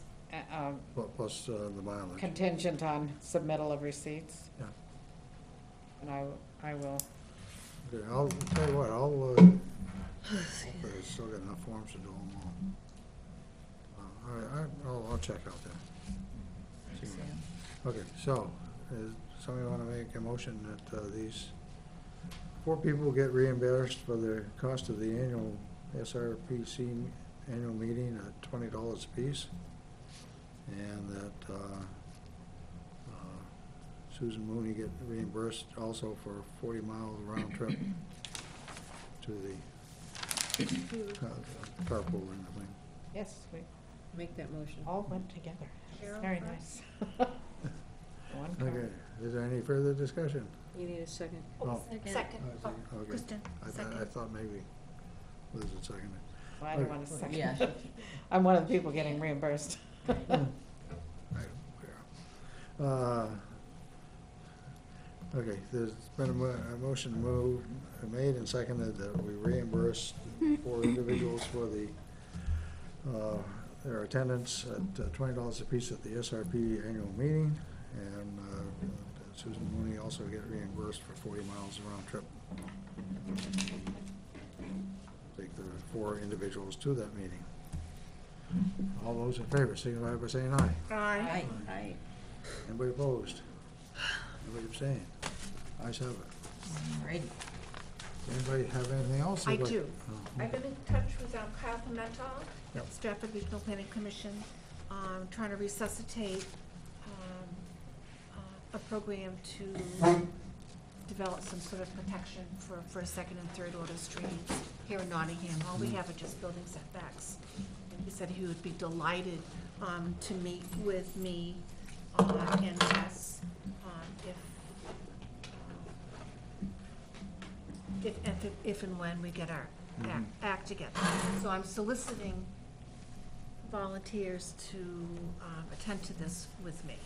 plus the mileage. contingent on submittal of receipts? Yeah. And I will, Okay, I'll tell you what, I'll, hopefully I still got enough forms to do them all. All right, I'll check out there. See. Okay, so, is somebody want to make a motion that these 4 people get reimbursed for the cost of the annual SRPC annual meeting at $20 apiece? And that Susan Mooney get reimbursed also for 40 miles round trip to the carpool and everything. yes, we Make that motion. all went together. It's Carol very first. nice. One card. Okay, is there any further discussion? You need a second? Oh. Second. I see. Oh, Okay. Kristen, I second. thought maybe Liz had seconded. Well, I don't want to Well, second. yeah, I'm one of the people getting reimbursed. Right, yeah. Okay, there's been a motion made and seconded that we reimburse 4 individuals for their attendance at $20 apiece at the SRP annual meeting, and Susan Mooney also get reimbursed for 40 miles round trip. Take the 4 individuals to that meeting. All those in favor, signify by saying aye. Aye. Aye. Anybody opposed? Anybody abstained? Ayes have it. Alrighty. Anybody have anything else? I they'd like- do. Oh, I've been in touch with Kyle Pimental, Yep. Stratford Regional Planning Commission, trying to resuscitate a program to develop some sort of protection for second and third order streets here in Nottingham. All we have are just building setbacks. And he said he would be delighted to meet with me and Jess if and when we get our act together. So I'm soliciting volunteers to attend to this with me.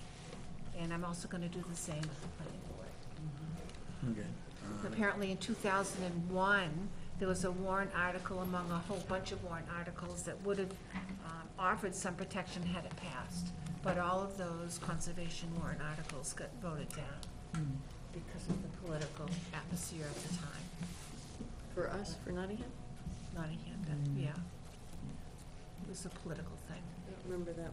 And I'm also gonna do the same with the planning board. Okay. Apparently in 2001, there was a warrant article among a whole bunch of warrant articles that would have offered some protection had it passed. But all of those conservation warrant articles got voted down because of the political atmosphere at the time. For us, for Nottingham? Nottingham, yeah. It was a political thing. I don't remember that.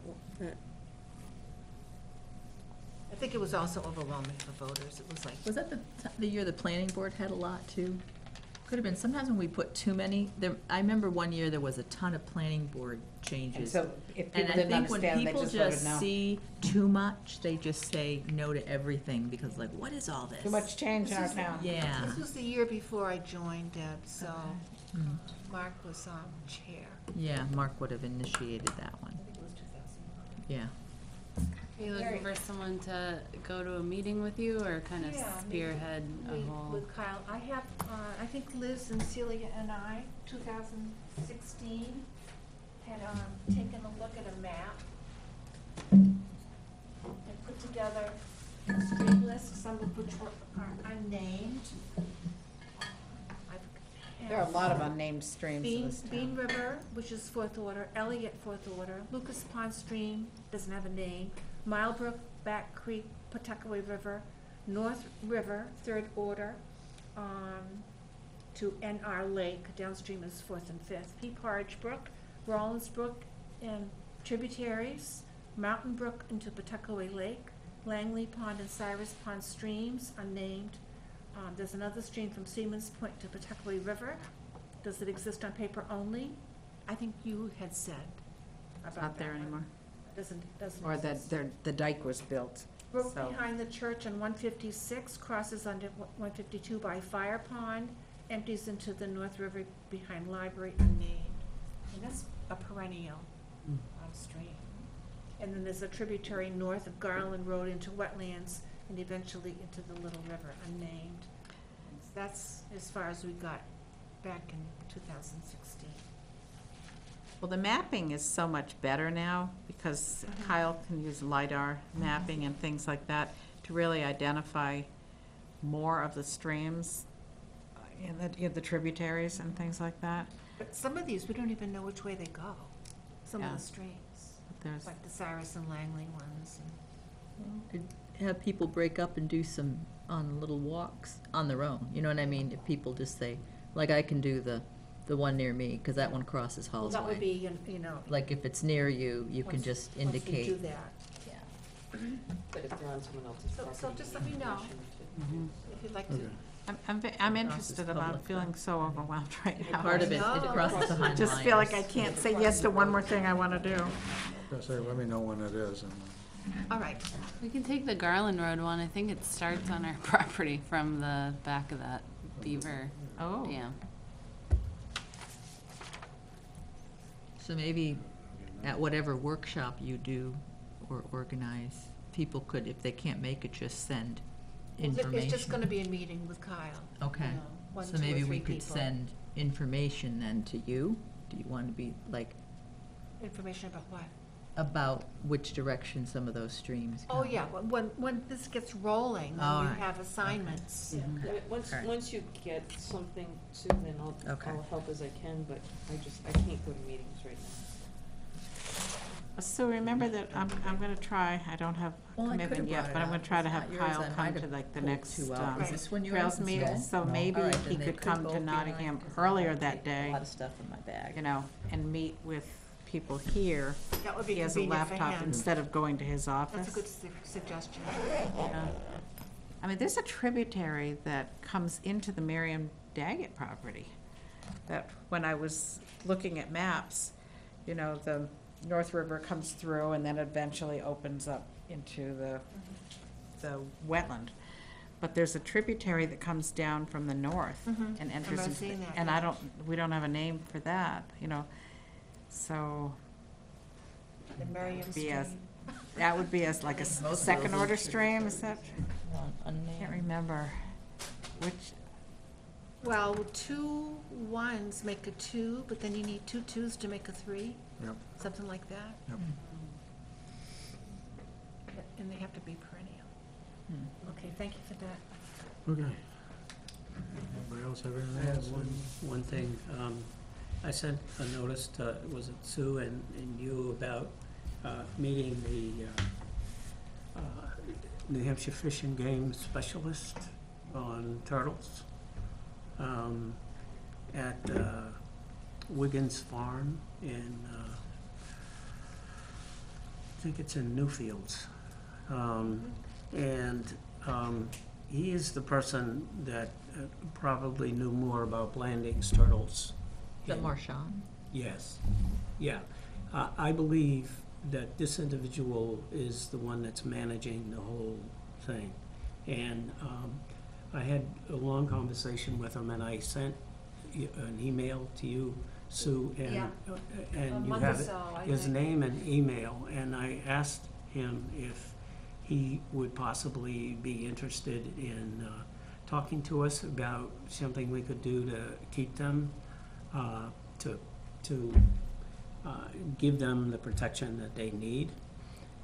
I think it was also overwhelming for voters. It was like, Was that the year the planning board had a lot too? Could have been, sometimes when we put too many, I remember one year there was a ton of planning board And changes. so if And people I didn't think when understand, they people just voted just no. see too much, they just say no to everything, because like, what is all this? Too much change in our This is- town. Yeah. this was the year before I joined, Deb, so Mm. Mark was chair. Yeah, Mark would have initiated that one, I think it was 2001. yeah. Are you looking for someone to go to a meeting with you or kind of Yeah, spearhead a Meet whole? with Kyle. I have, I think Liz and Celia and I, 2016, had taken a look at a map and put together a street list, some of which are unnamed. There are a lot of unnamed streams in this Bean town. River, which is fourth order, Elliott fourth order, Lucas Pond Stream doesn't have a name, Milebrook, Back Creek, Pawtuckaway River, North River, third order, to NR Lake, downstream is fourth and fifth, Peaporridge Brook, Rollins Brook, and tributaries, Mountain Brook into Pawtuckaway Lake, Langley Pond and Cyrus Pond streams, unnamed. There's another stream from Seaman's Point to Pawtuckaway River. Does it exist on paper only? I think you had said It's about not there that one. anymore. Doesn't Or exist. that the dike was built. Brook so- behind the church on 156, crosses under 152 by Fire Pond, empties into the North River behind Library, unnamed. And that's a perennial stream. And then there's a tributary north of Garland Road into wetlands and eventually into the Little River, unnamed. That's as far as we got back in 2016. Well, the mapping is so much better now because Kyle can use LiDAR mapping and things like that to really identify more of the streams in the tributaries and things like that. But some of these, we don't even know which way they go, some of Yeah. the streams. But there's, Like the Cyrus and Langley ones. Could have people break up and do some on little walks on their own, you know what I mean? If people just say, like I can do the one near me, because that one crosses Well, Hall's that would Way. be, you know. Like if it's near you, you can once- just once we indicate. do that. Yeah. But if they're on someone else's So- property. so just let me know. If you'd like to. Okay. I'm interested, but I'm public, feeling so overwhelmed right now. Part of it, No. it crosses behind Just feel like I Lions. can't say yes to one more thing I want to do. Just say, let me know when it is, and All right. We can take the Garland Road one. I think it starts on our property from the back of that beaver Oh. dam. So maybe at whatever workshop you do or organize, people could, if they can't make it, just send information. It's just gonna be a meeting with Kyle. Okay, you know, one, so two, or maybe three we could people. send information then to you? Do you want to be, like, Information about what? about which direction some of those streams go? Oh, yeah, when this gets rolling, All when we right. have assignments. Yeah, I mean, once, Alright. once you get something to, then Okay. I'll help as I can, but I can't go to meetings right now. So remember that I'm gonna try, I don't have Well, I could've commitment yet, brought it but I'm up. gonna try to It's have not yours. Kyle I come might to have like the pulled next two out. Right. Is this one yours? Trails meeting, Yes. so maybe All right, he then they could come both to be Nottingham mine, 'cause earlier I that take day, A lot of stuff in my bag. you know, and meet with people here. That would be He has a convenient for laptop him. instead of going to his office. That's a good suggestion. Yeah. I mean, there's a tributary that comes into the Miriam Daggett property. That when I was looking at maps, you know, the North River comes through and then eventually opens up into the wetland. But there's a tributary that comes down from the north Mhm. and I enters remember into, seeing that, and yeah. we don't have a name for that, you know, so. The Merriam Be as- Stream. That would be as like a Most of those second are order stream, is that? Unnamed. Can't remember which, Well, 2 1s make a 2, but then you need 2 2s to make a 3, Yep, something like that. yep. And they have to be perennial. Okay, thank you for that. Okay. Anybody else have I anything have else? one thing. I sent a notice to, was it Sue and you about meeting the New Hampshire Fish and Game Specialist on turtles at Wiggins Farm in, I think it's in Newfields. And he is the person that probably knew more about Blanding's turtles. Is that in- Marshawn? Yes, yeah. I believe that this individual is the one that's managing the whole thing. And I had a long conversation with him, and I sent an email to you, Sue, and Yeah. A and you month or have so, I his think. name and email, and I asked him if he would possibly be interested in talking to us about something we could do to keep them, to give them the protection that they need.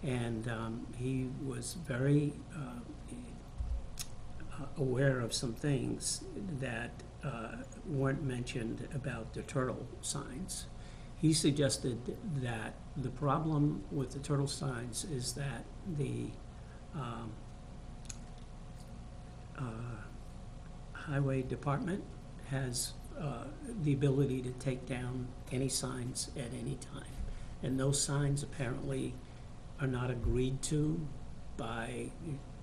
And he was very aware of some things that weren't mentioned about the turtle signs. He suggested that the problem with the turtle signs is that the highway department has the ability to take down any signs at any time. And those signs apparently are not agreed to by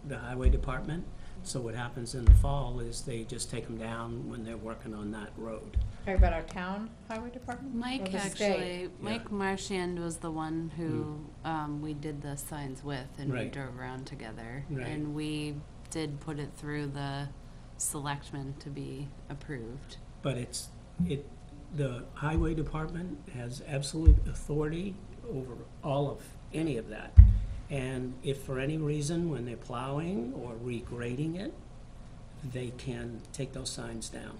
the highway department. So what happens in the fall is they just take them down when they're working on that road. Talking about our town highway department? Or Mike the state? actually, Mike Marchand was the one who we did the signs with, and we Right. drove around together. Right. And we did put it through the selectmen to be approved. But the highway department has absolute authority over all of any of that. And if for any reason, when they're plowing or regrading it, they can take those signs down.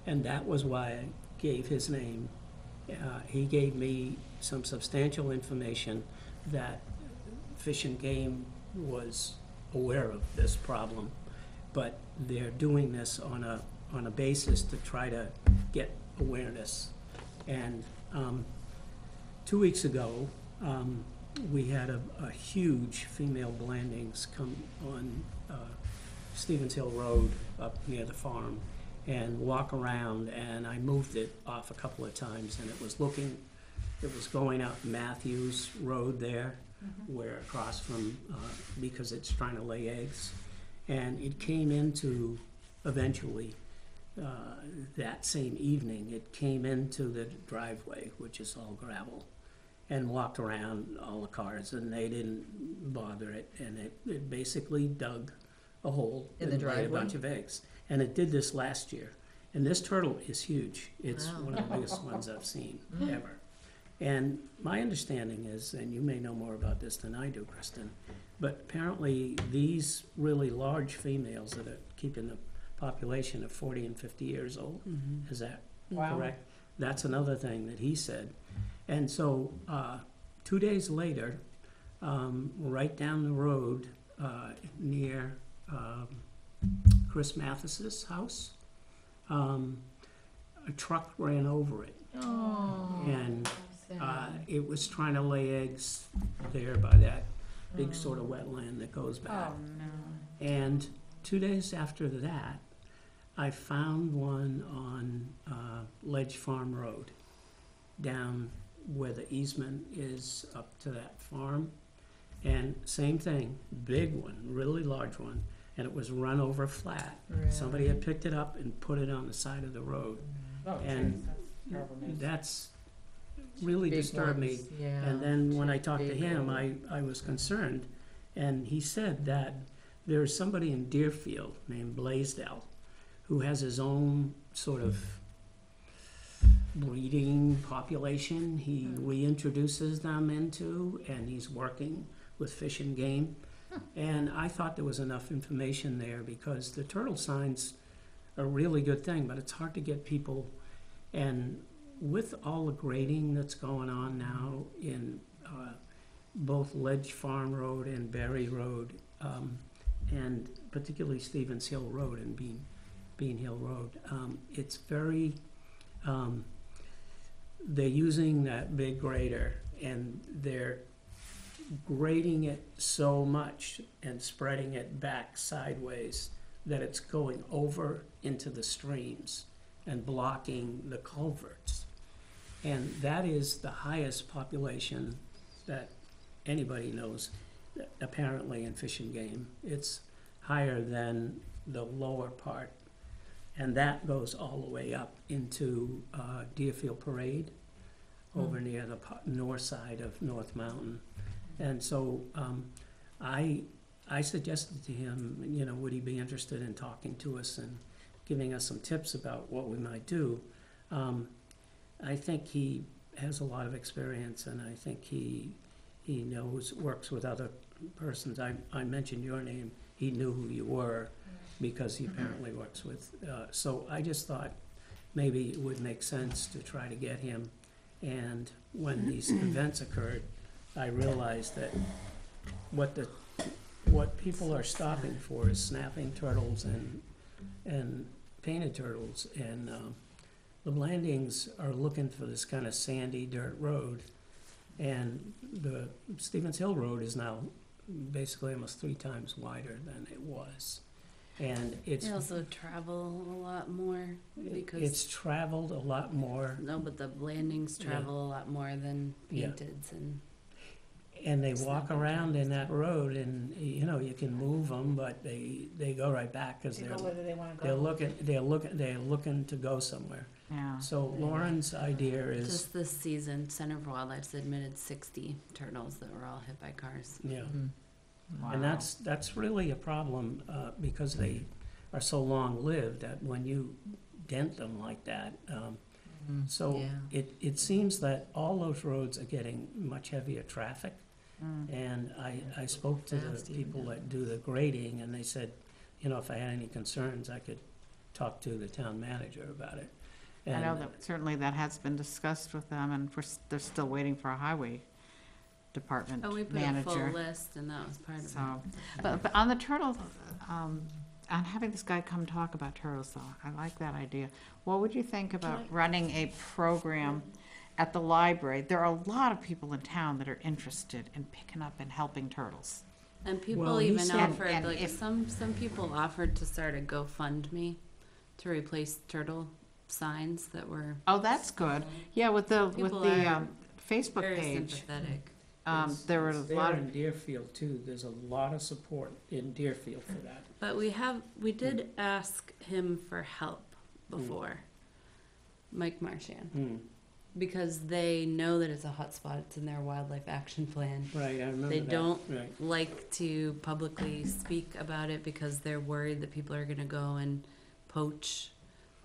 And that was why I gave his name. He gave me some substantial information that Fish and Game was aware of this problem, but they're doing this on a basis to try to get awareness. And 2 weeks ago, we had a huge female Blandings come on Stevens Hill Road up near the farm and walk around, and I moved it off a couple of times, and it was going up Matthews Road there, where across from, because it's trying to lay eggs. And it came into, eventually, that same evening, it came into the driveway, which is all gravel, and walked around all the cars, and they didn't bother it, and it basically dug a hole In the and laid a driveway? bunch of eggs. And it did this last year. And this turtle is huge. It's Wow. one of the biggest ones I've seen ever. And my understanding is, and you may know more about this than I do, Kristen, but apparently these really large females that are keeping the population of 40 and 50 years old, is that Wow. correct? That's another thing that he said. And so 2 days later, right down the road near Chris Mathis's house, a truck ran over it. Oh. And it was trying to lay eggs there by that big sort of wetland that goes back. Oh, no. And 2 days after that, I found one on Ledge Farm Road, down where the easement is up to that farm. And same thing, big one, really large one, and it was run over flat. Somebody had picked it up and put it on the side of the road. Oh, And geez, that's terrible news. that's really Big disturbed me. ones, yeah. And then when I Big talked to him, ones. I was concerned, and he said that there's somebody in Deerfield named Blaisdell who has his own sort of breeding population he reintroduces them into, and he's working with Fish and Game. And I thought there was enough information there, because the turtle signs are a really good thing, but it's hard to get people. And with all the grading that's going on now in both Ledge Farm Road and Berry Road, and particularly Stevens Hill Road and Bean Hill Road, it's very, they're using that big grader, and they're grading it so much and spreading it back sideways that it's going over into the streams and blocking the culverts. And that is the highest population that anybody knows, apparently, in Fish and Game. It's higher than the lower part. And that goes all the way up into Deerfield Parade, over near the north side of North Mountain. And so I suggested to him, you know, would he be interested in talking to us and giving us some tips about what we might do. I think he has a lot of experience, and I think he knows, works with other persons, I mentioned your name, he knew who you were because he apparently works with, so I just thought maybe it would make sense to try to get him. And when these events occurred, I realized that what people are stopping for is snapping turtles and painted turtles. And the Blandings are looking for this kind of sandy dirt road. And the Stevens Hill Road is now basically almost 3 times wider than it was. And it's, They also travel a lot more because. it's traveled a lot more. No, but the landings travel a lot more than Yeah. painteds and. And they walk around in that road and, you know, you can move them, but they go right back because They they're, go whether they wanna they're go. looking to go somewhere. Yeah. So Lauren's idea is, Just this season, Center for Wildlife's admitted 60 turtles that were all hit by cars. yeah. Wow. And that's really a problem, because they are so long-lived that when you dent them like that, so Yeah. it seems that all those roads are getting much heavier traffic. Mm. And I spoke to the Fast even people now. that do the grading, and they said, you know, if I had any concerns, I could talk to the town manager about it. I know And, that certainly that has been discussed with them, and they're still waiting for a highway department Oh, we put a full manager. list and that was part of it. So, but on the turtles, on having this guy come talk about turtles though, I like that idea. What would you think about running a program at the library? There are a lot of people in town that are interested in picking up and helping turtles. And people Well, he even said- offered, And like, if- some people offered to start a GoFundMe to replace turtle signs that were Oh, that's good. Yeah, with the People are Facebook very page, sympathetic. there were a There lot in of, Deerfield too, there's a lot of support in Deerfield for that. But we did ask him for help before, Mike Marchand, Hmm. because they know that it's a hot spot. It's in their wildlife action plan. Right, I remember that. They don't Right. like to publicly speak about it because they're worried that people are gonna go and poach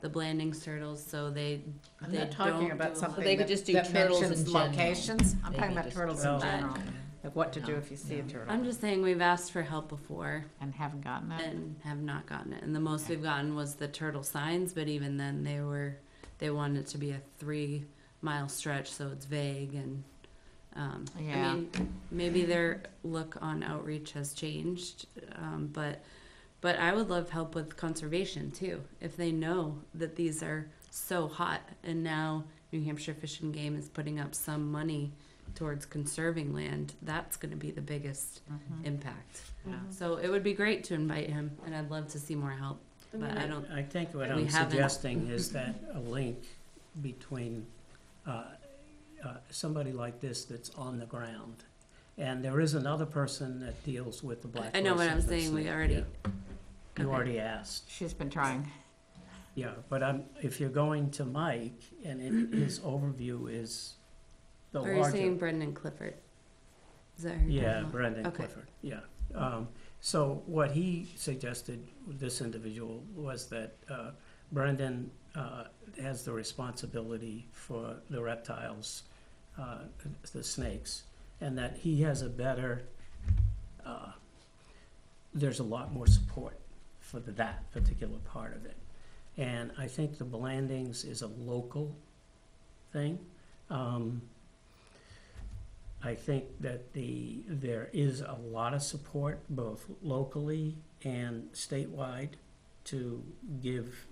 the Blandings turtles, so they I'm they not talking don't about do a something lot. They could that just do that turtles in mentions general. locations. I'm They talking could about just turtles do in turtles. general, like what to do No, if you see a no. turtle. I'm just saying we've asked for help before And haven't gotten it. and have not gotten it. And the most we've gotten was the turtle signs, but even then they wanted it to be a 3-mile stretch, so it's vague and Yeah. I mean, maybe their look on outreach has changed, but I would love help with conservation too. If they know that these are so hot, and now New Hampshire Fish and Game is putting up some money towards conserving land, that's going to be the biggest impact. Yeah. So it would be great to invite him, and I'd love to see more help. But I don't. I think what We I'm haven't. suggesting is that a link between somebody like this that's on the ground. And there is another person that deals with the black. I know what I'm ricin, saying. We that's- already. yeah. You Okay. already asked. She's been trying. Yeah, but if you're going to Mike, and his overview is the Or are you saying larger. Brendan Clifford? Is that who you're Yeah, talking about? Brendan Okay. Clifford, yeah. So what he suggested, this individual, was that Brendan has the responsibility for the reptiles, the snakes, and that he has a better, there's a lot more support for that particular part of it. And I think the Blandings is a local thing. I think that there is a lot of support, both locally and statewide, to give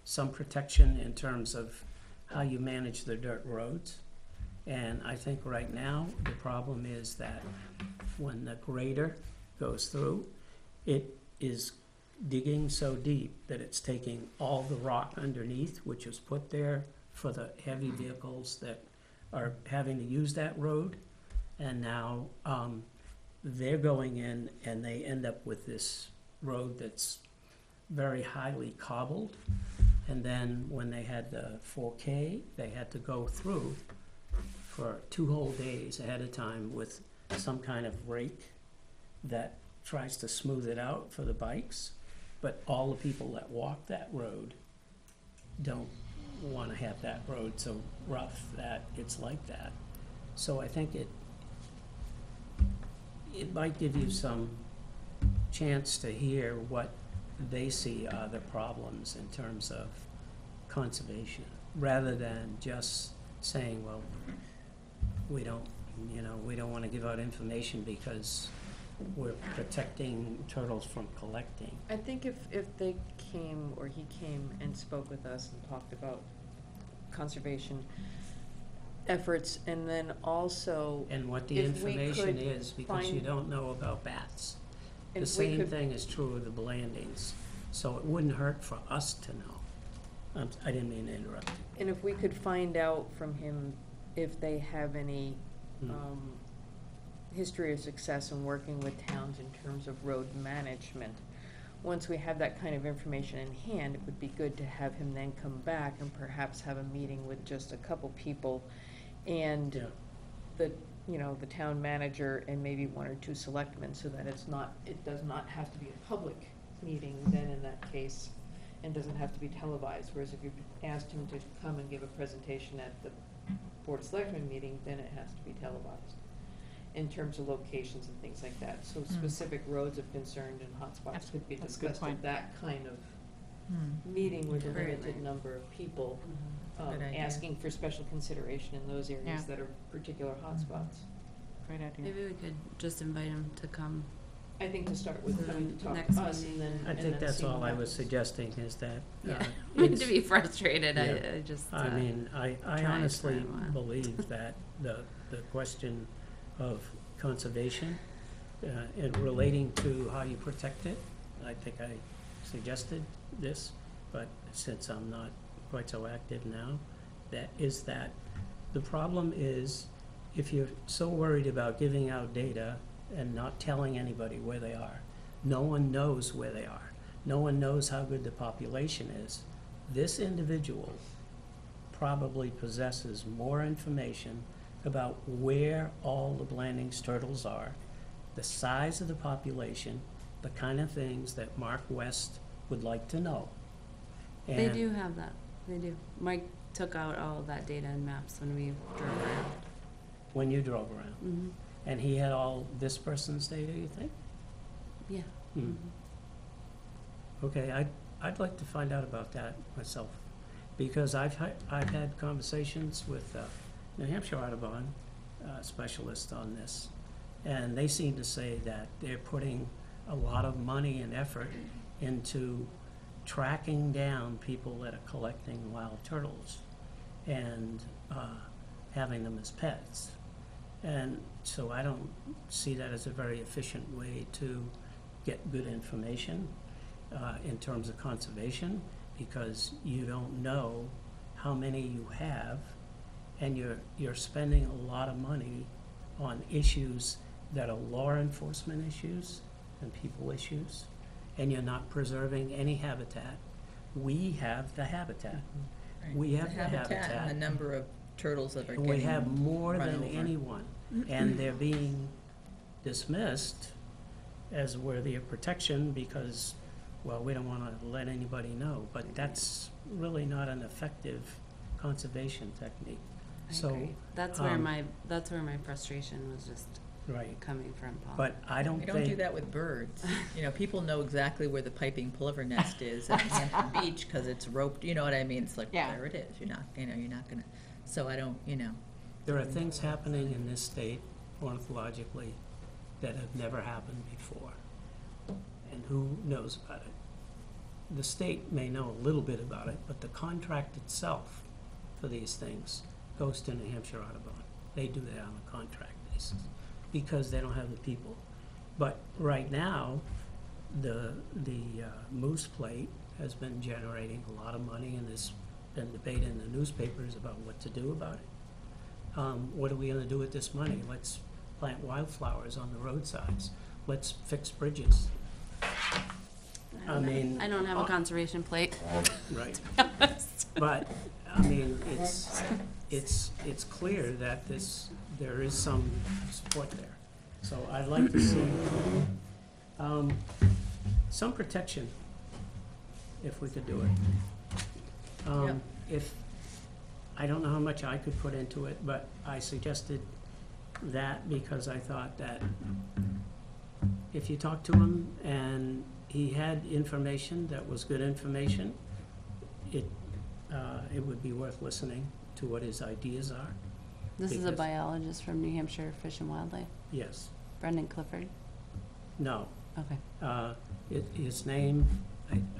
some protection in terms of how you manage the dirt roads. And I think right now, the problem is that when the grader goes through, it is digging so deep that it's taking all the rock underneath, which is put there for the heavy vehicles that are having to use that road. And now they're going in and they end up with this road that's very highly cobbled. And then when they had the 4K, they had to go through for 2 whole days ahead of time with some kind of rake that tries to smooth it out for the bikes. But all the people that walk that road don't want to have that road so rough that it's like that. So I think it might give you some chance to hear what they see are the problems in terms of conservation, rather than just saying, well, we don't want to give out information because we're protecting turtles from collecting. I think if they came, or he came and spoke with us and talked about conservation efforts, and then also, And what the if we information could is, because you find- don't know about bats. The if we same could, thing is true of the blandings, so it wouldn't hurt for us to know. I didn't mean to interrupt you. and if we could find out from him if they have any, history of success in working with towns in terms of road management. Once we have that kind of information in hand, it would be good to have him then come back and perhaps have a meeting with just a couple people and Yeah. the town manager and maybe one or two selectmen, so that it does not have to be a public meeting then in that case, and doesn't have to be televised, whereas if you asked him to come and give a presentation at the Board of Selectmen meeting, then it has to be televised, in terms of locations and things like that. So specific roads of concern and hotspots could be That's a good discussed at point. that kind of meeting with a limited Right. number of people, Good idea. asking for special consideration in those areas Yeah. that are particular hotspots. Great idea. Maybe we could just invite him to come. I think to start with, coming to talk Next to us, meeting. and then, I and think then that's see all what I was happens. suggesting, is that, Yeah, it's- to be frustrated, Yeah. I just. I mean, I tried honestly for a while. believe that the question of conservation, and relating to how you protect it, I think I suggested this, but since I'm not quite so active now, that the problem is, if you're so worried about giving out data and not telling anybody where they are, no one knows where they are. No one knows how good the population is. This individual probably possesses more information about where all the Blandings turtles are, the size of the population, the kind of things that Mark West would like to know. They And do have that, they do. Mike took out all of that data and maps when we drove around. when you drove around, Mm-hmm. and he had all this person's data, you think? Yeah. Hmm. Mhm. Okay, I'd like to find out about that myself, because I've had conversations with New Hampshire Audubon specialists on this, and they seem to say that they're putting a lot of money and effort into tracking down people that are collecting wild turtles and having them as pets. And so I don't see that as a very efficient way to get good information in terms of conservation, because you don't know how many you have, and you're spending a lot of money on issues that are law enforcement issues and people issues, and you're not preserving any habitat. We have the habitat. Right. We have the And the habitat. number of turtles that are And getting we have more run than over. anyone, and they're being dismissed as worthy of protection because, well, we don't want to let anybody know, but that's really not an effective conservation technique. I So, agree. That's where um, that's where my frustration was just Right, coming from, Paul. but I don't We think. don't do that with birds. You know, people know exactly where the piping plover nest is at Hampton Beach because it's roped, you know what I mean? It's like, Yeah. there it is. You're not gonna, so I don't, There are things happening in this state ornithologically that have never happened before. And who knows about it? The state may know a little bit about it, but the contract itself for these things goes to New Hampshire Audubon. They do that on a contract basis because they don't have the people. But right now, the moose plate has been generating a lot of money, and there's been debate in the newspapers about what to do about it. What are we gonna do with this money? Let's plant wildflowers on the roadsides. Let's fix bridges. I mean, I don't have a conservation plate. right. But, I mean, it's clear that there is some support there. So I'd like to see, some protection, if we could do it. Yep. If, I don't know how much I could put into it, but I suggested that because I thought that if you talk to him and he had information that was good information, it would be worth listening to what his ideas are. This is a Because- biologist from New Hampshire Fish and Wildlife, Yes. Brendan Clifford. No. Okay. His name,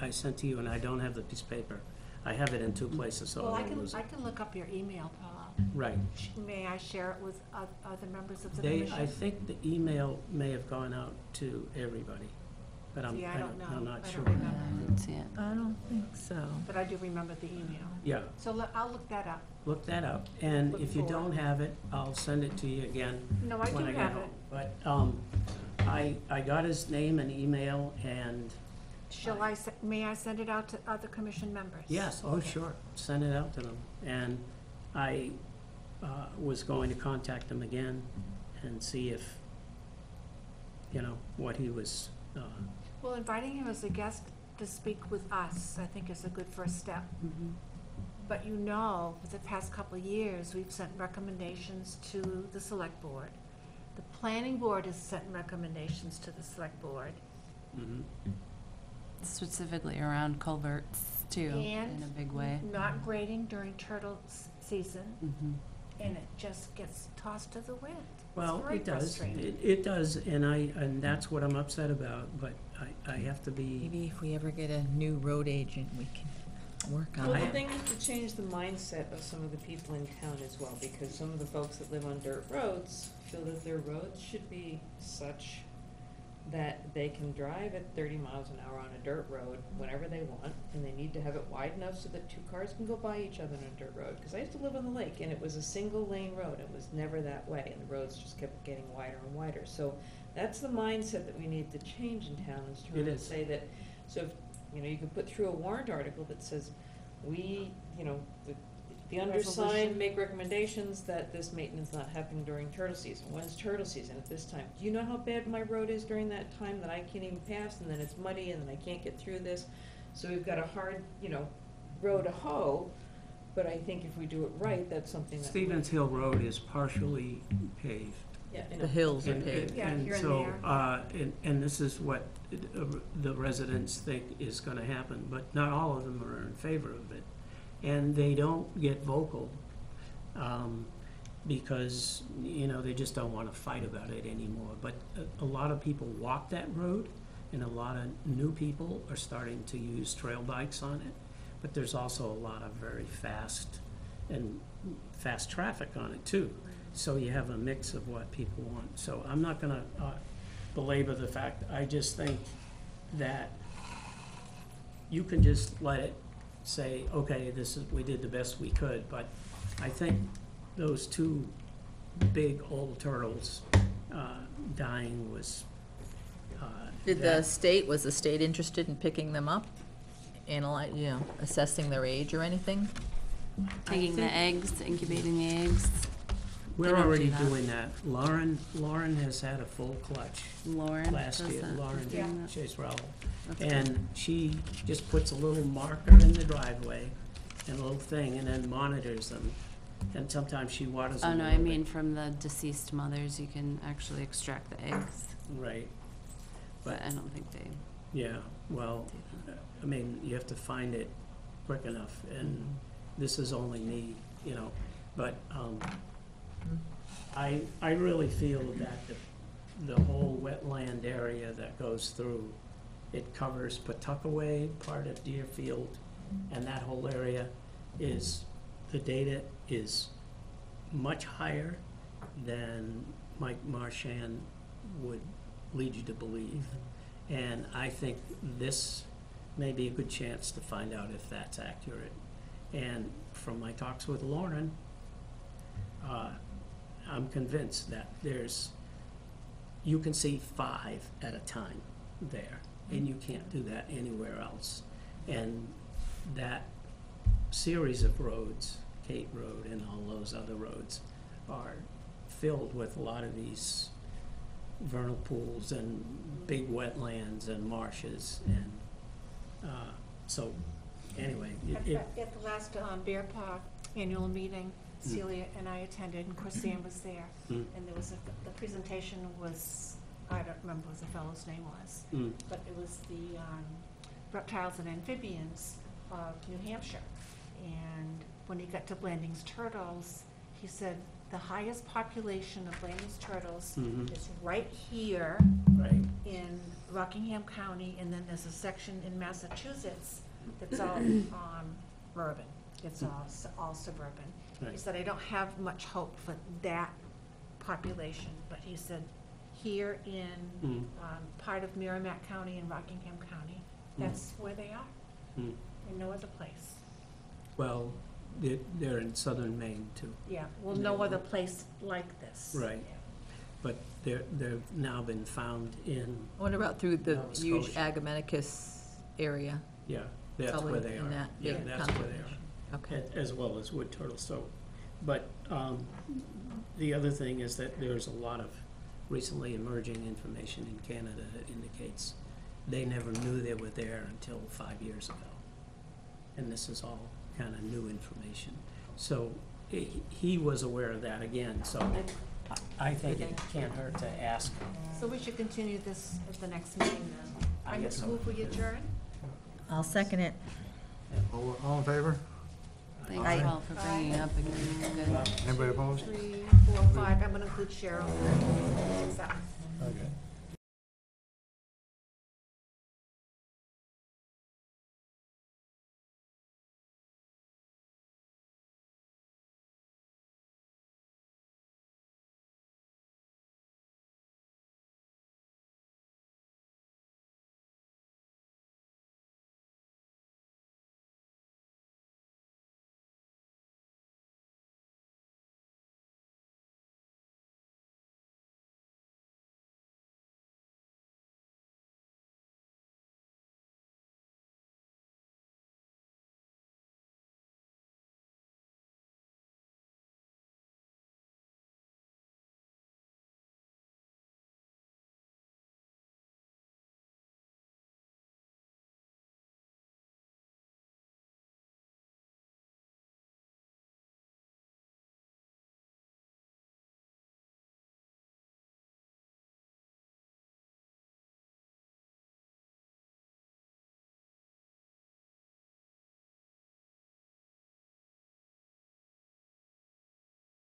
I sent to you, and I don't have the piece of paper. I have it in two places, so Well, I I don't can, lose I it. can look up your email, Paula. Right. May I share it with other members of the I commission? think the email may have gone out to everybody, but I'm See, I don't know. I'm not I sure. don't I remember. didn't see it. I don't think so. But I do remember the email. Yeah, So I'll look that up. look that up, and Look if you for it. don't have it, I'll send it to you again No, I do when I get have home. it. But, I got his name and email, and Shall may I send it out to other commission members? yes, oh, sure, send it out to them. And I was going to contact him again and see if, what he was, Well, inviting him as a guest to speak with us, I think is a good first step. Mm-hmm. But for the past couple of years, we've sent recommendations to the select board. The planning board has sent recommendations to the select board. mhm. Specifically around culverts too, And in a big way. Not grading during turtle season, Mm-hmm. and it just gets tossed to the wind. Well, It's very it does, frustrating. it does, and that's what I'm upset about, but I have to be, Maybe if we ever get a new road agent, we can work on Well, it. the thing is to change the mindset of some of the people in town as well, because some of the folks that live on dirt roads feel that their roads should be such that they can drive at 30 miles an hour on a dirt road whenever they want, and they need to have it wide enough so that two cars can go by each other on a dirt road. Because I used to live on the lake, and it was a single lane road. It was never that way, and the roads just kept getting wider and wider. So that's the mindset that we need to change in town, is to It really is. say that, so if, you can put through a warrant article that says, we, the undersigned Resolution. make recommendations that this maintenance not happen during turtle season. When's turtle season? At this time. Do you know how bad my road is during that time, that I can't even pass, and then it's muddy, and then I can't get through this? So we've got a hard, row to hoe, but I think if we do it right, that's something that. Stevens Hill Road is partially paved. Yeah, I know. The hills are And- paved. Yeah, here and so, there. and this is what the residents think is gonna happen, but not all of them are in favor of it. And they don't get vocal, because, they just don't wanna fight about it anymore. But a lot of people walk that road, and a lot of new people are starting to use trail bikes on it. But there's also a lot of very fast traffic on it too. So you have a mix of what people want. So I'm not gonna belabor the fact, I just think that you can just let it say, okay, we did the best we could, but I think those two big old turtles dying was, Was the state interested in picking them up? Assessing their age or anything? Taking the eggs, incubating the eggs. we're don't do already that. doing that. Lauren has had a full clutch Lauren last does year, that. Lauren Yeah. Chase Rowell. That's cool. And she just puts a little marker in the driveway and a little thing, and then monitors them. And sometimes she waters them Oh, a no, I little bit. mean from the deceased mothers, you can actually extract the eggs, Right, but I don't think they yeah, well, do that. I mean, you have to find it quick enough, and this is only me, but, I really feel that the whole wetland area that goes through, it covers Pawtuckaway, part of Deerfield, and that whole area the data is much higher than Mike Marchand would lead you to believe. And I think this may be a good chance to find out if that's accurate. And from my talks with Lauren, I'm convinced that you can see 5 at a time there, and you can't do that anywhere else. And that series of roads, Kate Road and all those other roads, are filled with a lot of these vernal pools and big wetlands and marshes, and so anyway, At the last Bear Park annual meeting, Celia and I attended, and Christine was there. Mm. And the presentation was I don't remember what the fellow's name was, Mm. but it was the reptiles and amphibians of New Hampshire. And when he got to Blanding's turtles, he said the highest population of Blanding's turtles Mhm. is right here Right. in Rockingham County, and then there's a section in Massachusetts that's all urban. It's all suburban. He Right. said, I don't have much hope for that population, but he said, here in Mm. part of Merrimack County and Rockingham County, that's where they are, Mm. in no other place. Well, they're in southern Maine too, Yeah, well, no other place like this. Right. but they've now been found in, I wonder about through the Nova huge Scotia. Agamenicus area. yeah, that's Probably where they in are. that Yeah, big that's where they conservation. are. Okay. As well as wood turtle, so, but, the other thing is that there's a lot of recently emerging information in Canada that indicates they never knew they were there until 5 years ago. And this is all kind of new information. So he was aware of that again, so I think it can't hurt to ask. So we should continue this at the next meeting then. I guess so. Move we adjourn? I'll second it. All in favor? Thanks, Aye. Paul, for bringing it up again. Good. Anybody opposed? 3, 4, 5, I'm gonna include Cheryl. 6, 7. Okay.